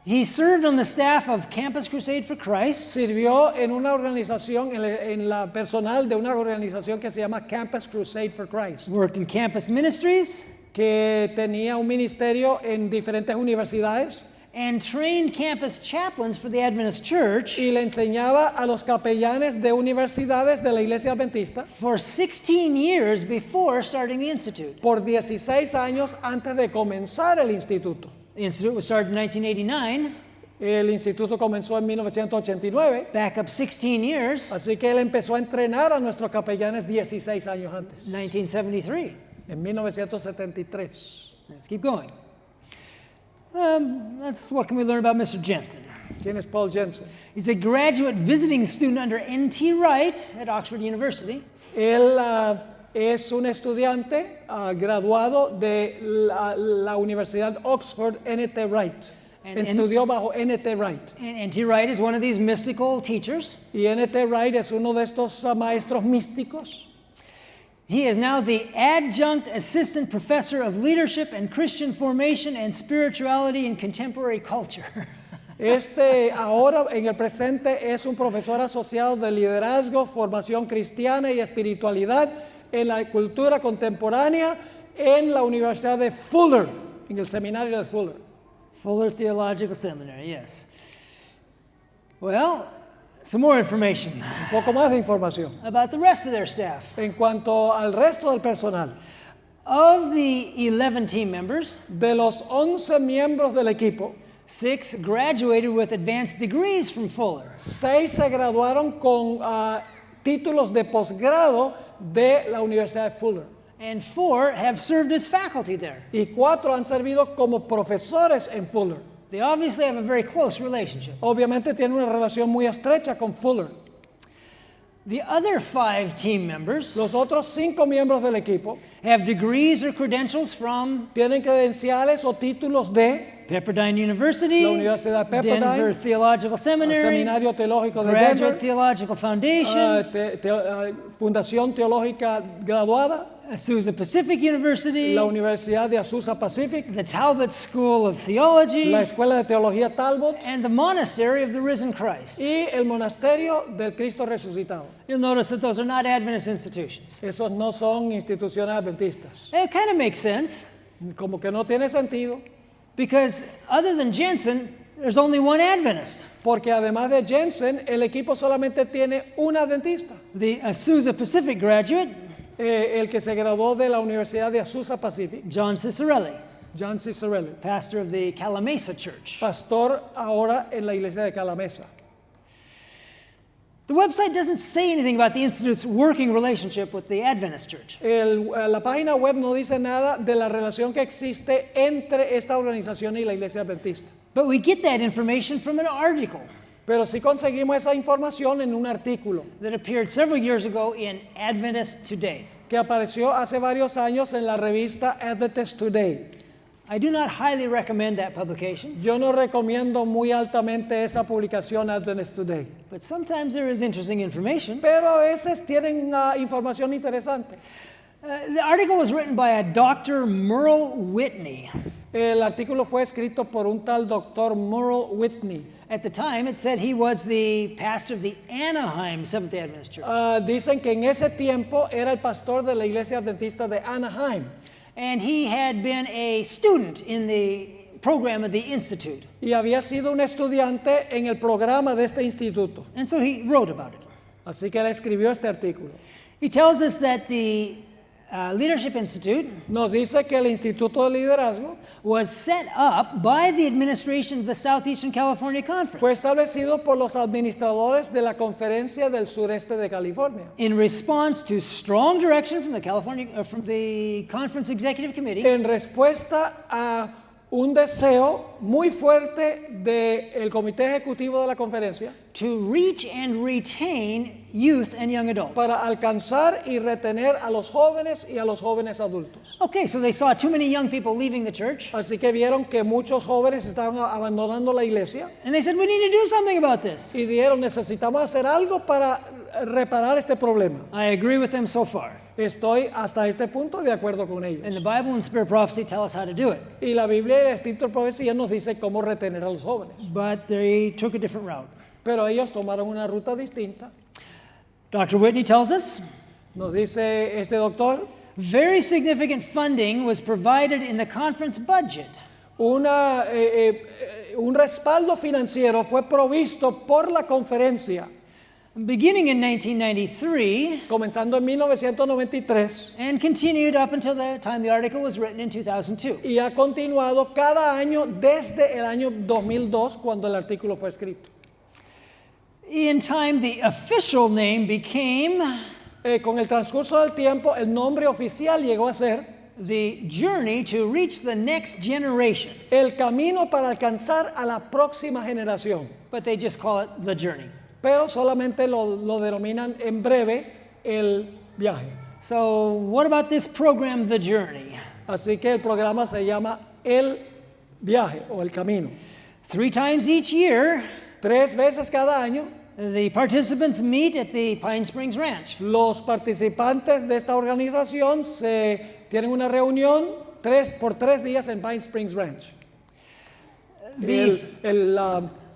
He served on the staff of Campus Crusade for Christ, Sirvió en una organización, en la personal de una organización que se llama Campus Crusade for Christ, worked in campus ministries, que tenía un ministerio en diferentes universidades and trained campus chaplains for the Adventist Church y le enseñaba a los capellanes de universidades de la Iglesia Adventista for 16 years before starting the Institute. por 16 años antes de comenzar el instituto. The Institute was started in 1989, El instituto comenzó en 1989, back up 16 years, así que él empezó a entrenar a nuestros capellanes 16 años antes, 1973. en 1973. Let's keep going. What can we learn about Mr. Jensen? ¿Quién es Paul Jensen? He's a graduate visiting student under N.T. Wright at Oxford University. Él es un estudiante graduado de la Universidad Oxford N.T. Wright. Estudió bajo N.T. Wright. And N.T. Wright is one of these mystical teachers. Y N.T. Wright es uno de estos maestros místicos. He is now the adjunct assistant professor of leadership and Christian formation and spirituality in contemporary culture. Ahora en el presente es un profesor asociado de liderazgo, formación cristiana y espiritualidad en la cultura contemporánea en la Universidad de Fuller, en el seminario de Fuller. Fuller Theological Seminary, yes. Well, some more information Un poco más de información. about the rest of their staff. En cuanto al resto del personal, Of the 11 team members, de los 11 miembros del equipo, 6 graduated with advanced degrees from Fuller. 6 se graduaron con títulos de posgrado de la Universidad de Fuller. And 4 have served as faculty there. Y 4 han servido como profesores en Fuller. They obviously have a very close relationship. Obviamente tienen una relación muy estrecha con Fuller. The other 5 team members Los otros 5 miembros del equipo have degrees or credentials from tienen credenciales o títulos de Pepperdine University, la Universidad de Pepperdine, Denver Theological el Seminary, Seminario Teológico de Graduate Denver, Theological Foundation, Fundación Teológica Graduada, Azusa Pacific University, la Universidad de Azusa Pacific, the Talbot School of Theology, la Escuela de Teología Talbot and the Monastery of the Risen Christ. y el Monasterio del Cristo Resucitado. You'll notice that those are not Adventist institutions. Esos no son instituciones adventistas. It kind of makes sense Como que no tiene sentido, because other than Jensen, there's only one Adventist. porque además de Jensen, el equipo solamente tiene un adventista. The Azusa Pacific graduate el que se graduó de la Universidad de Azusa Pacific, John Cicerelli, John Cicerelli, pastor of the Calamasa Church. pastor ahora en la iglesia de Calamasa. The website doesn't say anything about the Institute's working relationship with the Adventist Church. La página web no dice nada de la relación que existe entre esta organización y la iglesia adventista. But we get that information from an article Pero sí conseguimos esa información en un artículo that appeared several years ago in Adventist Today. que apareció hace varios años en la revista Adventist Today. I do not highly recommend that publication, Yo no recomiendo muy altamente esa publicación Adventist Today, but sometimes there is interesting information. pero a veces tienen una información interesante. The article was written by a Dr. Merle Whitney. El artículo fue escrito por un tal doctor Merle Whitney. At the time, it said he was the pastor of the Anaheim Seventh-day Adventist Church. Dicen que en ese tiempo era el pastor de la iglesia adventista de Anaheim. And he had been a student in the program of the Institute. Y había sido un estudiante en el programa de este instituto. And so he wrote about it. Así que él escribió este artículo. He tells us that the Leadership Institute Nos dice que el Instituto de Liderazgo was set up by the administration of the Southeastern California fue Conference establecido por los administradores de la Conferencia del Sureste de California in response to strong direction from the Conference Executive Committee en respuesta a un deseo muy fuerte del Comité Ejecutivo de la Conferencia to reach and retain youth and young adults. para alcanzar y retener a los jóvenes y a los jóvenes adultos. Okay, so they saw too many young people leaving the church, Así que vieron que muchos jóvenes estaban abandonando la iglesia and they said, we need to do something about this. y dijeron, necesitamos hacer algo para reparar este problema. I agree with them so far. Estoy hasta este punto de acuerdo con ellos. And the Bible and Spirit Prophecy tell us how to do it. Y la Biblia y el Espíritu de Profecía nos dice cómo retener a los jóvenes. But they took a different route. Pero ellos tomaron una ruta distinta. Dr. Whitney tells us, Nos dice este doctor, very significant funding was provided in the conference budget un respaldo financiero fue provisto por la conferencia, beginning in 1993 comenzando en 1993 and continued up until the time the article was written in 2002. y ha continuado cada año desde el año 2002 cuando el artículo fue escrito. In time, the official name became Con el transcurso del tiempo, el nombre oficial llegó a ser the Journey to Reach the Next Generation. el camino para alcanzar a la próxima generación. But they just call it the Journey. Pero solamente lo denominan en breve el viaje. So, what about this program, The Journey? Así que el programa se llama El Viaje o El Camino. 3 times each year, 3 veces cada año, the participants meet at the Pine Springs Ranch. los participantes de esta organización tienen una reunión por 3 días en Pine Springs Ranch.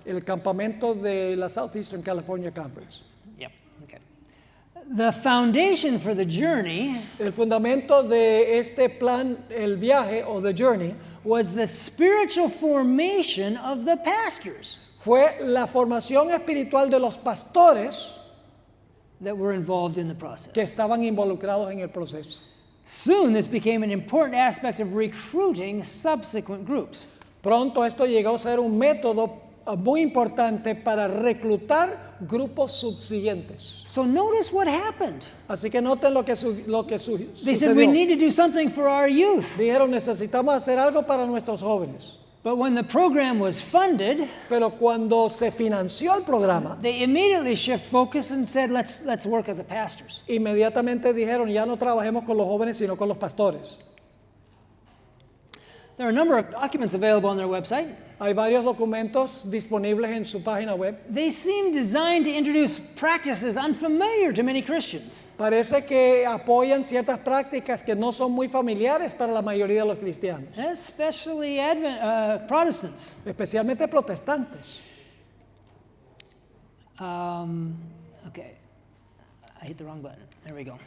El campamento de la Southeastern California Conference. Yep. Okay. The foundation for the journey El fundamento de este plan, el viaje o the journey, was the spiritual formation of the pastors fue la formación espiritual de los pastores that were involved in the que process. estaban involucrados en el proceso. Soon, this became an important aspect of recruiting subsequent groups. Pronto esto llegó a ser un método muy importante para reclutar grupos subsiguientes. So notice what happened. Así que noten lo que They said we sucedió. need to do something for our youth. Dijeron, necesitamos hacer algo para nuestros jóvenes. But when the program was funded, Pero cuando se financió el programa, they immediately shift focus and said, let's work with the pastors. inmediatamente dijeron, ya no trabajemos con los jóvenes, sino con los pastores. There are a number of documents available on their website. Hay varios documentos disponibles en su página web. They seem designed to introduce practices unfamiliar to many Christians. Parece que apoyan ciertas prácticas que no son muy familiares para la mayoría de los cristianos, Especially Protestants. especialmente protestantes. Okay, I hit the wrong button. There we go.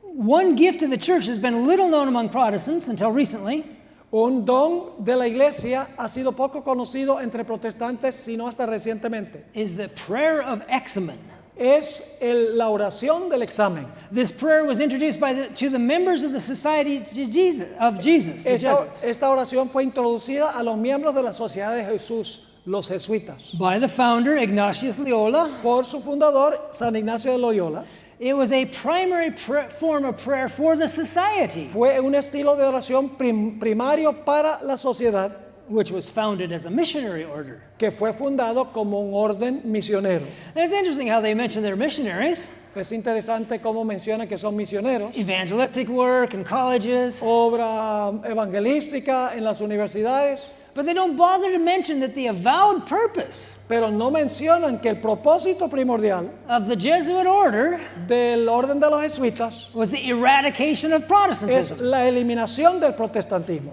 One gift of the church has been little known among Protestants until recently. Un don de la iglesia ha sido poco conocido entre protestantes, sino hasta recientemente. Is the prayer of Examen. la oración del examen. This prayer was introduced to the members of the Society of Jesus, the Jesuits, Esta oración fue introducida a los miembros de la Sociedad de Jesús, los jesuitas, by the founder, Ignatius Loyola. por su fundador, San Ignacio de Loyola. It was a primary form of prayer for the society, Fue un estilo de oración primario para la sociedad, which was founded as a missionary order. que fue fundado como un orden misionero. And it's interesting how they mention their missionaries, Es interesante cómo menciona que son misioneros, evangelistic work in colleges, obra evangelística en las universidades, but they don't bother to mention that the avowed purpose pero no mencionan que el propósito primordial of the Jesuit order del orden de los jesuitas was the eradication of es Protestantism. la eliminación del protestantismo.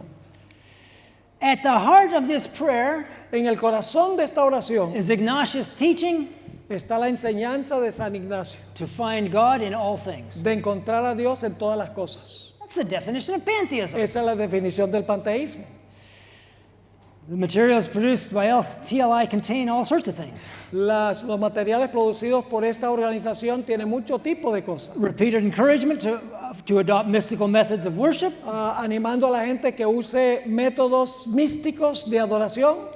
At the heart of this prayer En el corazón de esta oración is Ignatius' teaching está la enseñanza de San Ignacio, to find God in all things. de encontrar a Dios en todas las cosas. That's the definition of pantheism. Esa es la definición del panteísmo. The materials produced by TLI contain all sorts of things. Los materiales producidos por esta organización tienen mucho tipo de cosas. Repeated encouragement to adopt mystical methods of worship, Animando a la gente que use métodos místicos de adoración,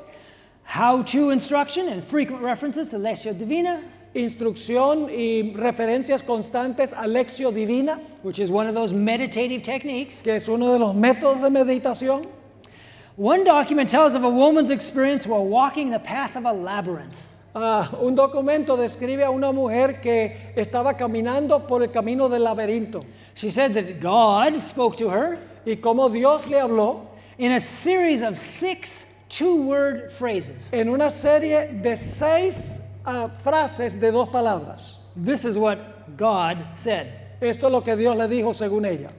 how-to instruction and frequent references to Lectio Divina, instrucción y referencias constantes a Lectio Divina, which is one of those meditative techniques. que es uno de los métodos de meditación. One document tells of a woman's experience while walking the path of a labyrinth. Un documento describe a una mujer que estaba caminando por el camino del laberinto She said that God spoke to her y cómo Dios le habló in a series of 6 two-word phrases. en una serie de 6 frases de 2 palabras. This is what God said. Esto es lo que Dios le dijo según ella.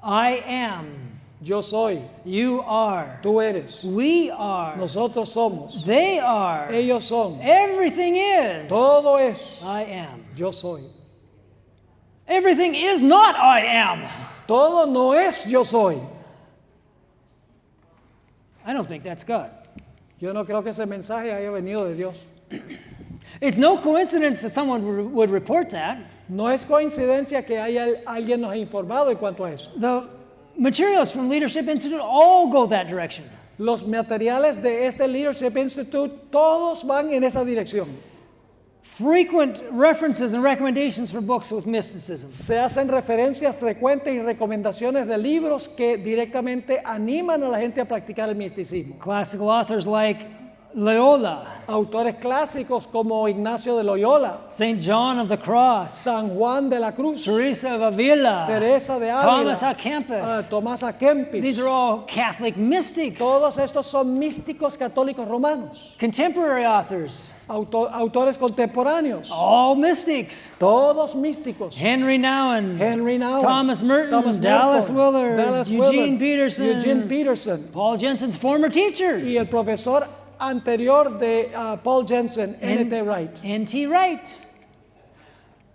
I am. Yo soy, You are. tú eres, We are. nosotros somos, They are. ellos son, Everything is. todo es, I am. yo soy. Everything is not I am. Todo no es yo soy. I don't think that's God. Yo no creo que ese mensaje haya venido de Dios. It's no coincidence that someone would report that. No es coincidencia que alguien nos ha informado en cuanto a eso. The materials from Leadership Institute all go that direction. Los materiales de este Leadership Institute, todos van en esa dirección. Frequent references and recommendations for books with mysticism. Se hacen referencias frecuentes y recomendaciones de libros que directamente animan a la gente a practicar el misticismo. Classical authors like Loyola, Autores clásicos como Ignacio de Loyola, St. John of the Cross, San Juan de la Cruz, Teresa of Avila, Teresa de Ávila, Thomas à Kempis. Tomás a Kempis. These are all Catholic mystics. Todos estos son místicos católicos romanos. Contemporary authors, Autores contemporáneos. all mystics. Todos místicos. Henry Nouwen, Henry Nouwen, Thomas Merton, Thomas Dallas Merton, Willard, Dallas Eugene Willard, Peterson, Eugene Peterson Paul Jensen's former teacher, y el profesor anterior de Paul Jensen, N.T. Wright. N.T. Wright.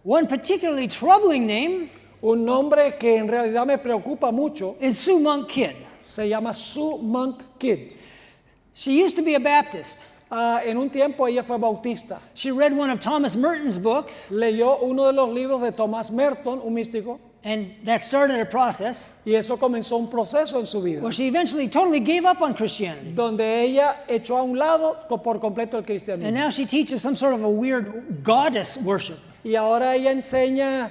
One particularly troubling name Un nombre que en realidad me preocupa mucho is Sue Monk Kidd. se llama Sue Monk Kidd. She used to be a Baptist. En un tiempo ella fue bautista. She read one of Thomas Merton's books, Leyó uno de los libros de Thomas Merton, un místico, and that started a process y eso comenzó un proceso en su vida, where she eventually totally gave up on Christianity. donde ella echó a un lado por completo el And cristianismo. now she teaches some sort of a weird goddess worship. Y ahora ella enseña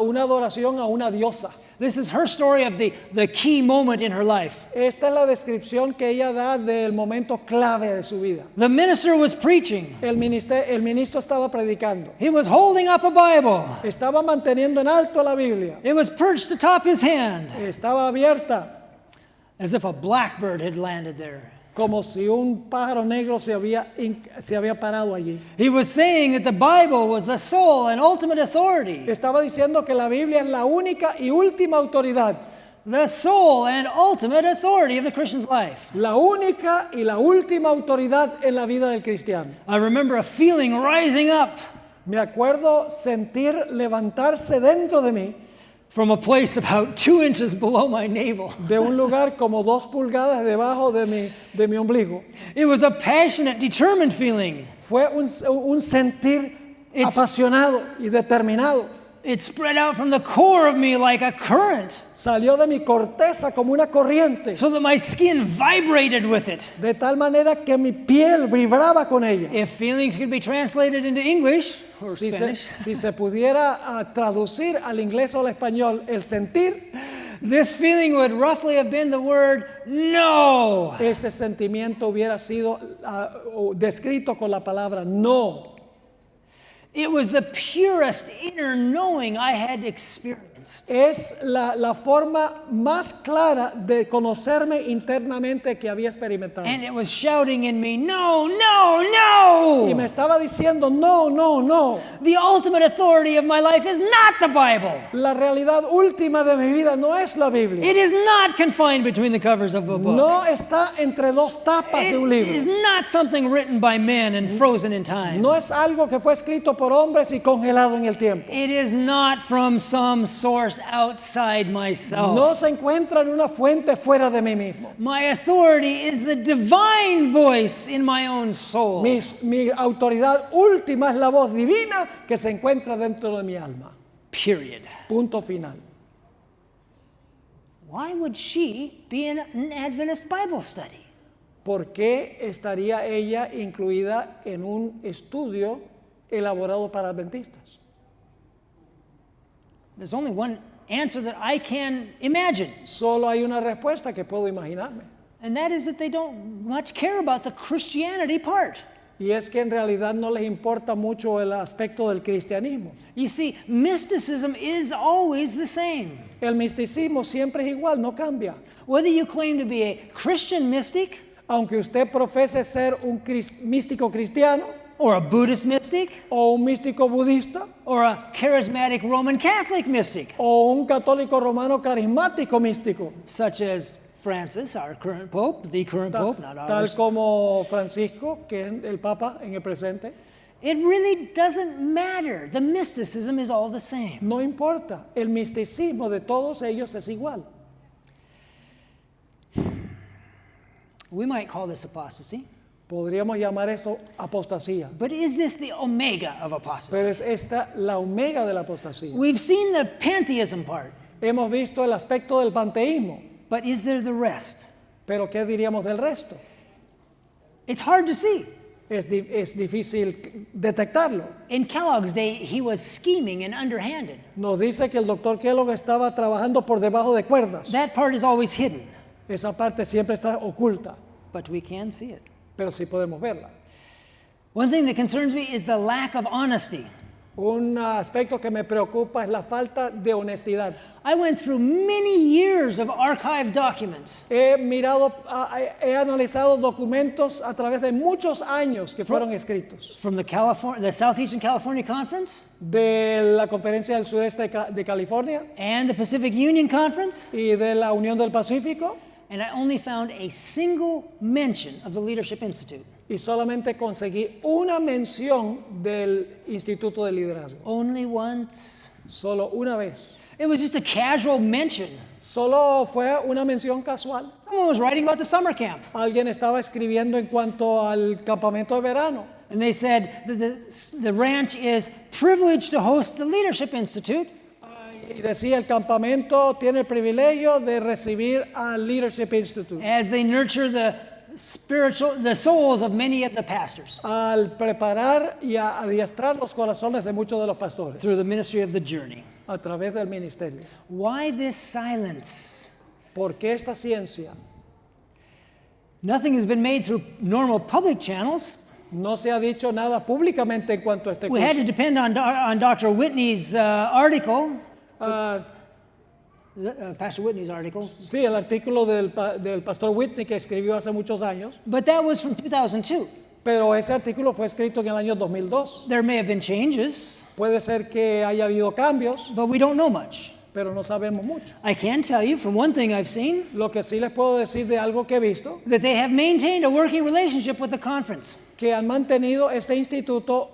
una adoración a una diosa. This is her story of the key moment in her life. Esta es la descripción que ella da del momento clave de su vida. The minister was preaching. El ministro estaba predicando. He was holding up a Bible. Estaba manteniendo en alto la Biblia. It was perched atop his hand, Estaba abierta, as if a blackbird had landed there. como si un pájaro negro se había parado allí. He was saying that the Bible was the sole and ultimate authority. Estaba diciendo que la Biblia es la única y última autoridad. The sole and ultimate authority of the Christian's life. La única y la última autoridad en la vida del cristiano. I remember a feeling rising up Me acuerdo sentir levantarse dentro de mí, from a place about 2 inches below my navel. de un lugar como 2 pulgadas debajo de mi ombligo. It was a passionate, determined feeling. Fue un sentir apasionado y determinado. It spread out from the core of me like a current, Salió de mi corteza como una corriente, so that my skin vibrated with it. de tal manera que mi piel vibraba con ella. If feelings could be translated into English or Spanish, Si se pudiera traducir al inglés o al español el sentir, this feeling would roughly have been the word no. este sentimiento hubiera sido descrito con la palabra no. It was the purest inner knowing I had experienced. Es la forma más clara de conocerme internamente que había experimentado. And it was shouting in me, no, no, Y me no. estaba diciendo, no, no, no. The ultimate authority of my life is not the Bible. La realidad última de mi vida no es la Biblia. It is not confined between the covers of a book. No está entre dos tapas de un It is libro. not something written by men and frozen in time. No es algo que fue escrito por hombres y congelado en el tiempo. It is not from some source outside myself. No se encuentra en una fuente fuera de mí mismo. My authority is the divine voice in my own soul. Mi autoridad última es la voz divina que se encuentra dentro de mi alma. Period. Punto final. Why would she be in an Adventist Bible study? ¿Por qué estaría ella incluida en un estudio elaborado para adventistas? There's only one answer that I can imagine, Solo hay una respuesta que puedo imaginarme. and that is that they don't much care about the Christianity part. Y es que en realidad no les importa mucho el aspecto del cristianismo. You see, mysticism is always the same. El misticismo siempre es igual, no cambia. Whether you claim to be a Christian mystic Aunque usted profese ser un místico cristiano or a Buddhist mystic o un místico budista or a charismatic Roman Catholic mystic, o un católico romano carismático místico, such as Francis, our current Pope, the current Pope, not tal ours. como Francisco, que es el Papa en el presente, It really doesn't matter. The mysticism is all the same. no importa. El misticismo de todos ellos es igual. We might call this apostasy, Podríamos llamar esto apostasía, but is this the omega of apostasy? pero es esta la omega de la apostasía. We've seen the pantheism part, Hemos visto el aspecto del panteísmo, but is there the rest? pero ¿qué diríamos del resto? It's hard to see. Es difícil detectarlo. In Kellogg's day, he was scheming and underhanded. Nos dice que el doctor Kellogg estaba trabajando por debajo de cuerdas. That part is always hidden, Esa parte siempre está oculta, but we can see it. pero sí podemos verla. One thing that concerns me is the lack of honesty. Un aspecto que me preocupa es la falta de honestidad. I went through many years of archived documents. He analizado documentos a través de muchos años que fueron escritos. From the Southeastern California Conference De la Conferencia del Sureste de California and the Pacific Union Conference, y de la Unión del Pacífico, and I only found a single mention of the Leadership Institute. y solamente conseguí una mención del Instituto de Liderazgo. Only once. Solo una vez. It was just a casual mention. Solo fue una mención casual. Someone was writing about the summer camp, Alguien estaba escribiendo en cuanto al campamento de verano. and they said that the ranch is privileged to host the Leadership Institute, Y decía, el campamento tiene el privilegio de recibir al Leadership Institute. as they nurture the souls of many of the pastors Al preparar y a adiestrar los corazones de muchos de los pastores through the ministry of the journey. a través del ministerio. Why this silence? ¿Por qué esta ciencia? Nothing has been made through normal public channels. No se ha dicho nada públicamente en cuanto a este We had to curso. depend on Dr. Whitney's article, Ah, Pastor Whitney's article, sí, el artículo del pastor Whitney que escribió hace muchos años, but that was from 2002. pero ese artículo fue escrito en el año 2002. There may have been changes, Puede ser que haya habido cambios, but we don't know much. pero no sabemos mucho. I can tell you from one thing I've seen Lo que sí les puedo decir de algo que he visto, that they have maintained a working relationship with the conference. que han mantenido este instituto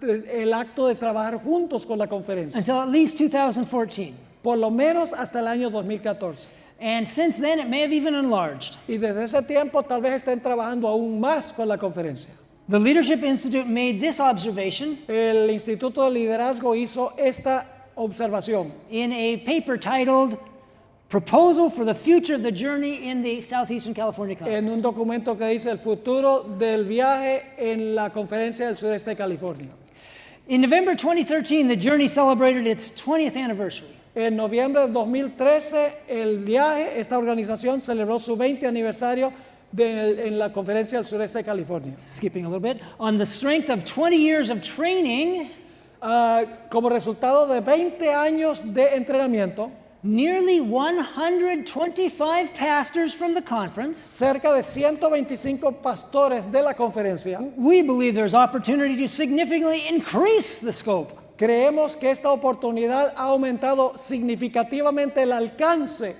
el acto de trabajar juntos con la conferencia, Until at least 2014. por lo menos hasta el año 2014. And since then, it may have even enlarged. Y desde ese tiempo tal vez estén trabajando aún más con la conferencia. The Leadership Institute made this observation el Instituto de Liderazgo hizo esta observación in a paper titled Proposal for the Future of the Journey in the Southeastern California en un Conference. documento que dice el futuro del viaje en la conferencia del sureste de California. In November 2013, the journey celebrated its 20th anniversary. En noviembre de 2013, el viaje, esta organización celebró su 20 aniversario en la conferencia del sureste de California. Skipping a little bit, on the strength of 20 years of training, Como resultado de 20 años de entrenamiento, nearly 125 pastors from the conference, cerca de 125 pastores de la conferencia, we believe there's opportunity to significantly increase the scope creemos que esta oportunidad ha aumentado significativamente el alcance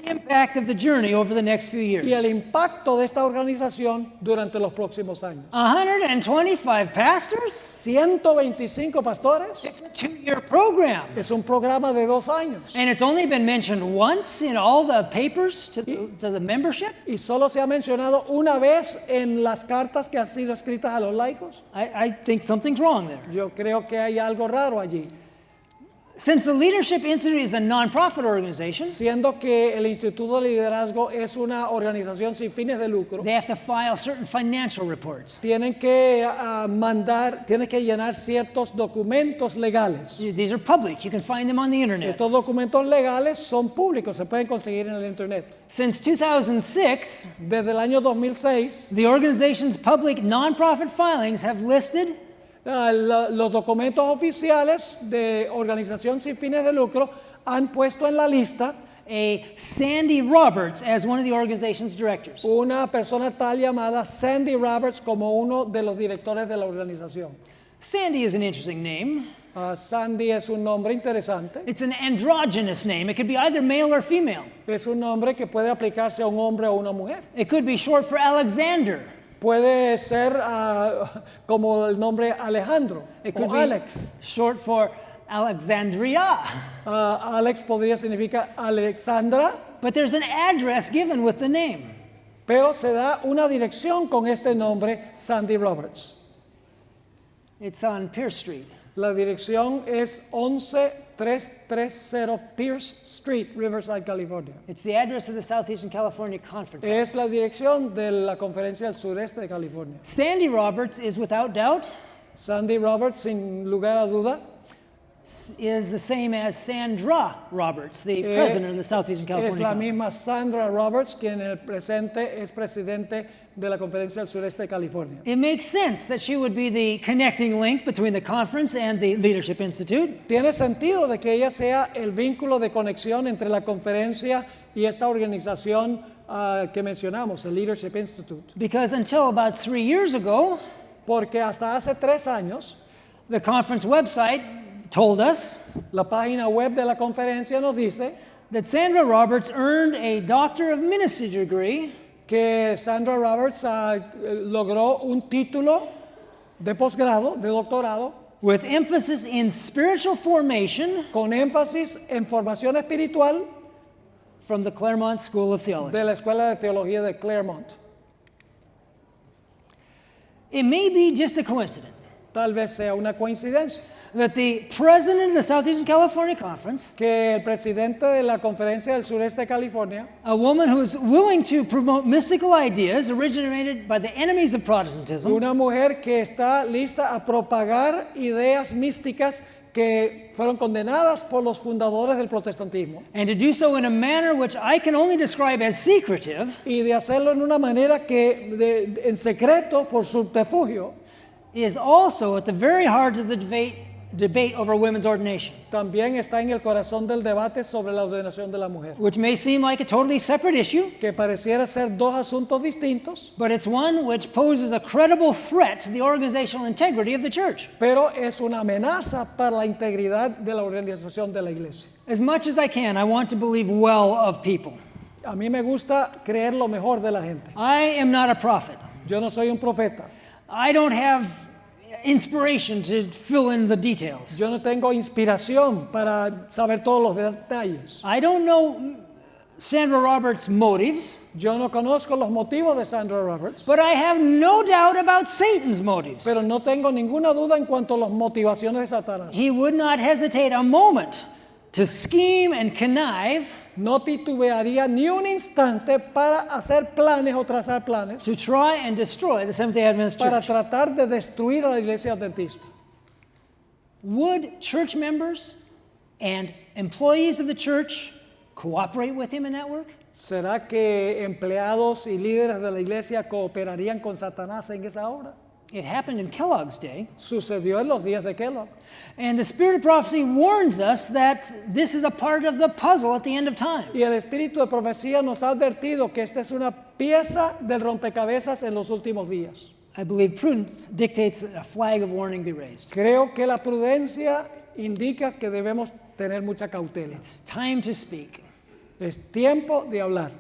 and impact of the journey over the next few years. y el impacto de esta organización durante los próximos años. 125 pastors? 125 pastores It's a 2-year program. es un programa de 2 años And it's only been mentioned once in all the papers to the membership. y solo se ha mencionado una vez en las cartas que han sido escritas a los laicos. I think something's wrong there. Yo creo que hay algo raro allí. Since the Leadership Institute is a nonprofit organization, Siendo que el Instituto de Liderazgo es una organización sin fines de lucro, they have to file certain financial reports. tienen que tienen que llenar ciertos documentos legales. These are public. You can find them on the internet. Estos documentos legales son públicos, se pueden conseguir en el internet. Since 2006, Desde el año 2006, the organization's public nonprofit filings have listed los documentos oficiales de organización sin fines de lucro han puesto en la lista a Sandy Roberts as one of the organization's directors. una persona tal llamada Sandy Roberts como uno de los directores de la organización. Sandy is an interesting name. Sandy es un nombre interesante. It's an androgynous name. It could be either male or female. Es un nombre que puede aplicarse a un hombre o una mujer. It could be short for Alexander. Puede ser como el nombre Alejandro It o could be Alex. short for Alexandria. Alex podría significar Alexandra, But there's an address given with the name. pero se da una dirección con este nombre, Sandy Roberts. It's on Pierce Street. La dirección es 11330 Pierce Street, Riverside, California. It's the address of the Southeastern California Conference. Es Office. la dirección de la conferencia del sureste de California. Sandy Roberts is without doubt Sandy Roberts, sin lugar a duda, is the same as Sandra Roberts, the president of the Southeastern es California la Conference. misma Sandra Roberts, quien en el presente es presidente de la conferencia del sureste de California. It makes sense that she would be the connecting link between the conference and the Leadership Institute. Tiene sentido de que ella sea el vínculo de conexión entre la conferencia y esta organización que mencionamos, el Leadership Institute. Because until about 3 years ago, Porque hasta hace 3 años, the conference website told us la página web de la conferencia nos dice that Sandra Roberts earned a Doctor of Ministry degree que Sandra Roberts logró un título de posgrado, de doctorado, with emphasis in spiritual formation con énfasis en formación espiritual from the Claremont School of Theology. de la Escuela de Teología de Claremont. It may be just a coincidence Tal vez sea una coincidencia that the president of the Southeastern California Conference, que el presidente de la Conferencia del Sureste de California, a woman who is willing to promote mystical ideas originated by the enemies of Protestantism, una mujer que está lista a propagar ideas místicas que fueron condenadas por los fundadores del protestantismo and to do so in a manner which I can only describe as secretive, y de hacerlo en una manera que en secreto por subterfugio, is also at the very heart of the debate over women's ordination, también está en el corazón del debate sobre la ordenación de la mujer, which may seem like a totally separate issue, que pareciera ser 2 asuntos distintos, but it's one which poses a credible threat to the organizational integrity of the church. pero es una amenaza para la integridad de la organización de la iglesia. As much as I can, I want to believe well of people. A mí me gusta creer lo mejor de la gente. I am not a prophet. Yo no soy un profeta. I don't have inspiration to fill in the details. Yo no tengo inspiración para saber todos los detalles. I don't know Sandra Roberts' motives, Yo no conozco los motivos de Sandra Roberts, but I have no doubt about Satan's motives. pero no tengo ninguna duda en cuanto a las motivaciones de Satanás. He would not hesitate a moment to scheme and connive No titubearía ni un instante para hacer planes o trazar planes to try and destroy the Seventh-day Adventist para Church. tratar de destruir a la iglesia adventista. Would church members and employees of the church cooperate with him in that work? ¿Será que empleados y líderes de la iglesia cooperarían con Satanás en esa obra? It happened in Kellogg's day. Sucedió en los días de Kellogg. And the Spirit of Prophecy warns us that this is a part of the puzzle at the end of time. Y el espíritu de profecía nos ha advertido que esta es una pieza del rompecabezas en los últimos días. I believe prudence dictates that a flag of warning be raised. Creo que la prudencia indica que debemos tener mucha cautela. It's time to speak. Es tiempo de hablar.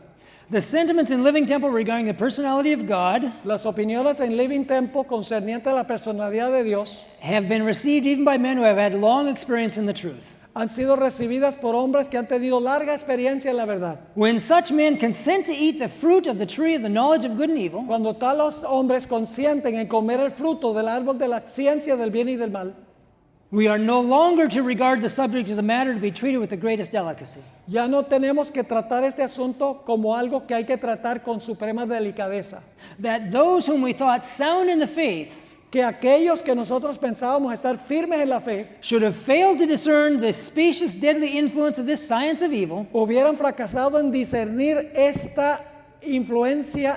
The sentiments in Living Temple regarding the personality of God Las opiniones en Living Temple concernientes a la personalidad de Dios have been received even by men who have had long experience in the truth. han sido recibidas por hombres que han tenido larga experiencia en la verdad. When such men consent to eat the fruit of the tree of the knowledge of good and evil, Cuando tales hombres consienten en comer el fruto del árbol de la ciencia del bien y del mal, we are no longer to regard the subject as a matter to be treated with the greatest delicacy. ya no tenemos que tratar este asunto como algo que hay que tratar con suprema delicadeza. That those whom we thought sound in the faith Que aquellos que nosotros pensábamos estar firmes en la fe should have failed to discern the specious, deadly influence of this science of evil, hubieran fracasado en discernir esta influencia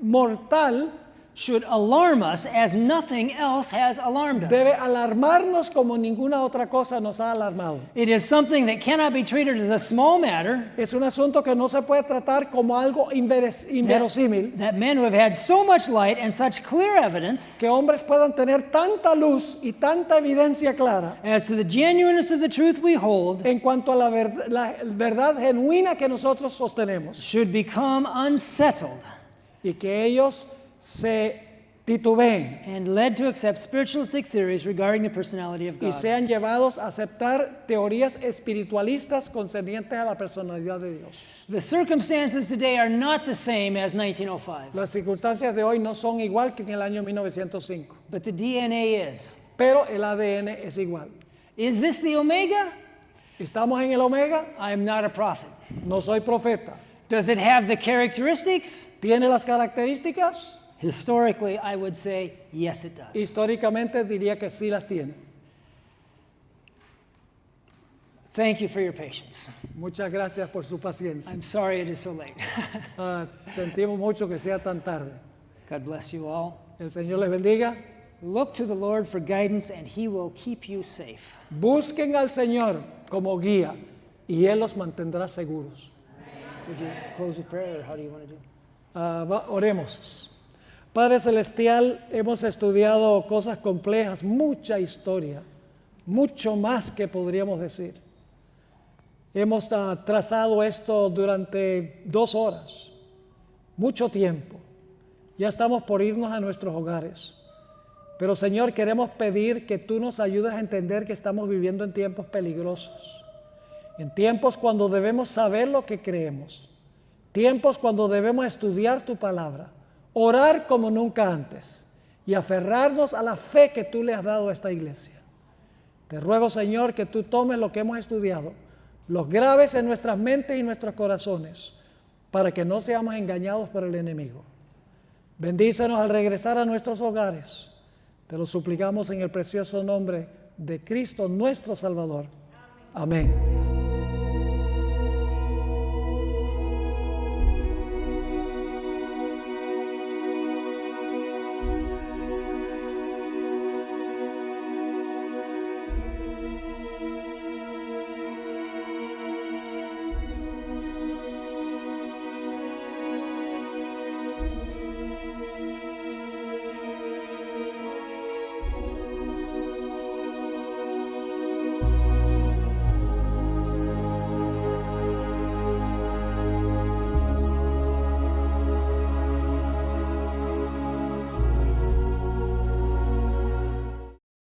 mortal, should alarm us as nothing else has alarmed us. debe alarmarnos como ninguna otra cosa nos ha alarmado. It is something that cannot be treated as a small matter, Es un asunto que no se puede tratar como algo inverosímil, that men who have had so much light and such clear evidence que hombres puedan tener tanta luz y tanta evidencia clara as to the genuineness of the truth we hold en cuanto a la verdad genuina que nosotros sostenemos, should become unsettled y que ellos se titubeen and led to accept spiritualistic theories regarding the personality of y God. sean llevados a aceptar teorías espiritualistas concernientes a la personalidad de Dios. The circumstances today are not the same as 1905, Las circunstancias de hoy no son igual que en el año 1905, but the DNA is. pero el ADN es igual. Is this the Omega? ¿Estamos en el Omega? I am not a prophet. No soy profeta. Does it have the characteristics? ¿Tiene las características? Historically, I would say, yes, it does. Históricamente diría que sí las tiene. Thank you for your patience. Muchas gracias por su paciencia. I'm sorry it is so late. Sentimos mucho que sea tan tarde. God bless you all. El Señor les bendiga. Look to the Lord for guidance, and He will keep you safe. Busquen al Señor como guía y Él los mantendrá seguros. Would you close with prayer, or how do you want to do? Oremos. Padre Celestial, hemos estudiado cosas complejas, mucha historia, mucho más que podríamos decir. Hemos trazado esto durante 2 horas, mucho tiempo. Ya estamos por irnos a nuestros hogares. Pero Señor, queremos pedir que tú nos ayudes a entender que estamos viviendo en tiempos peligrosos. En tiempos cuando debemos saber lo que creemos. Tiempos cuando debemos estudiar tu palabra. Orar como nunca antes. Y aferrarnos a la fe que tú le has dado a esta iglesia. Te ruego, Señor, que tú tomes lo que hemos estudiado, los grabes en nuestras mentes y nuestros corazones, para que no seamos engañados por el enemigo. Bendícenos al regresar a nuestros hogares. Te lo suplicamos en el precioso nombre de Cristo nuestro Salvador. Amén.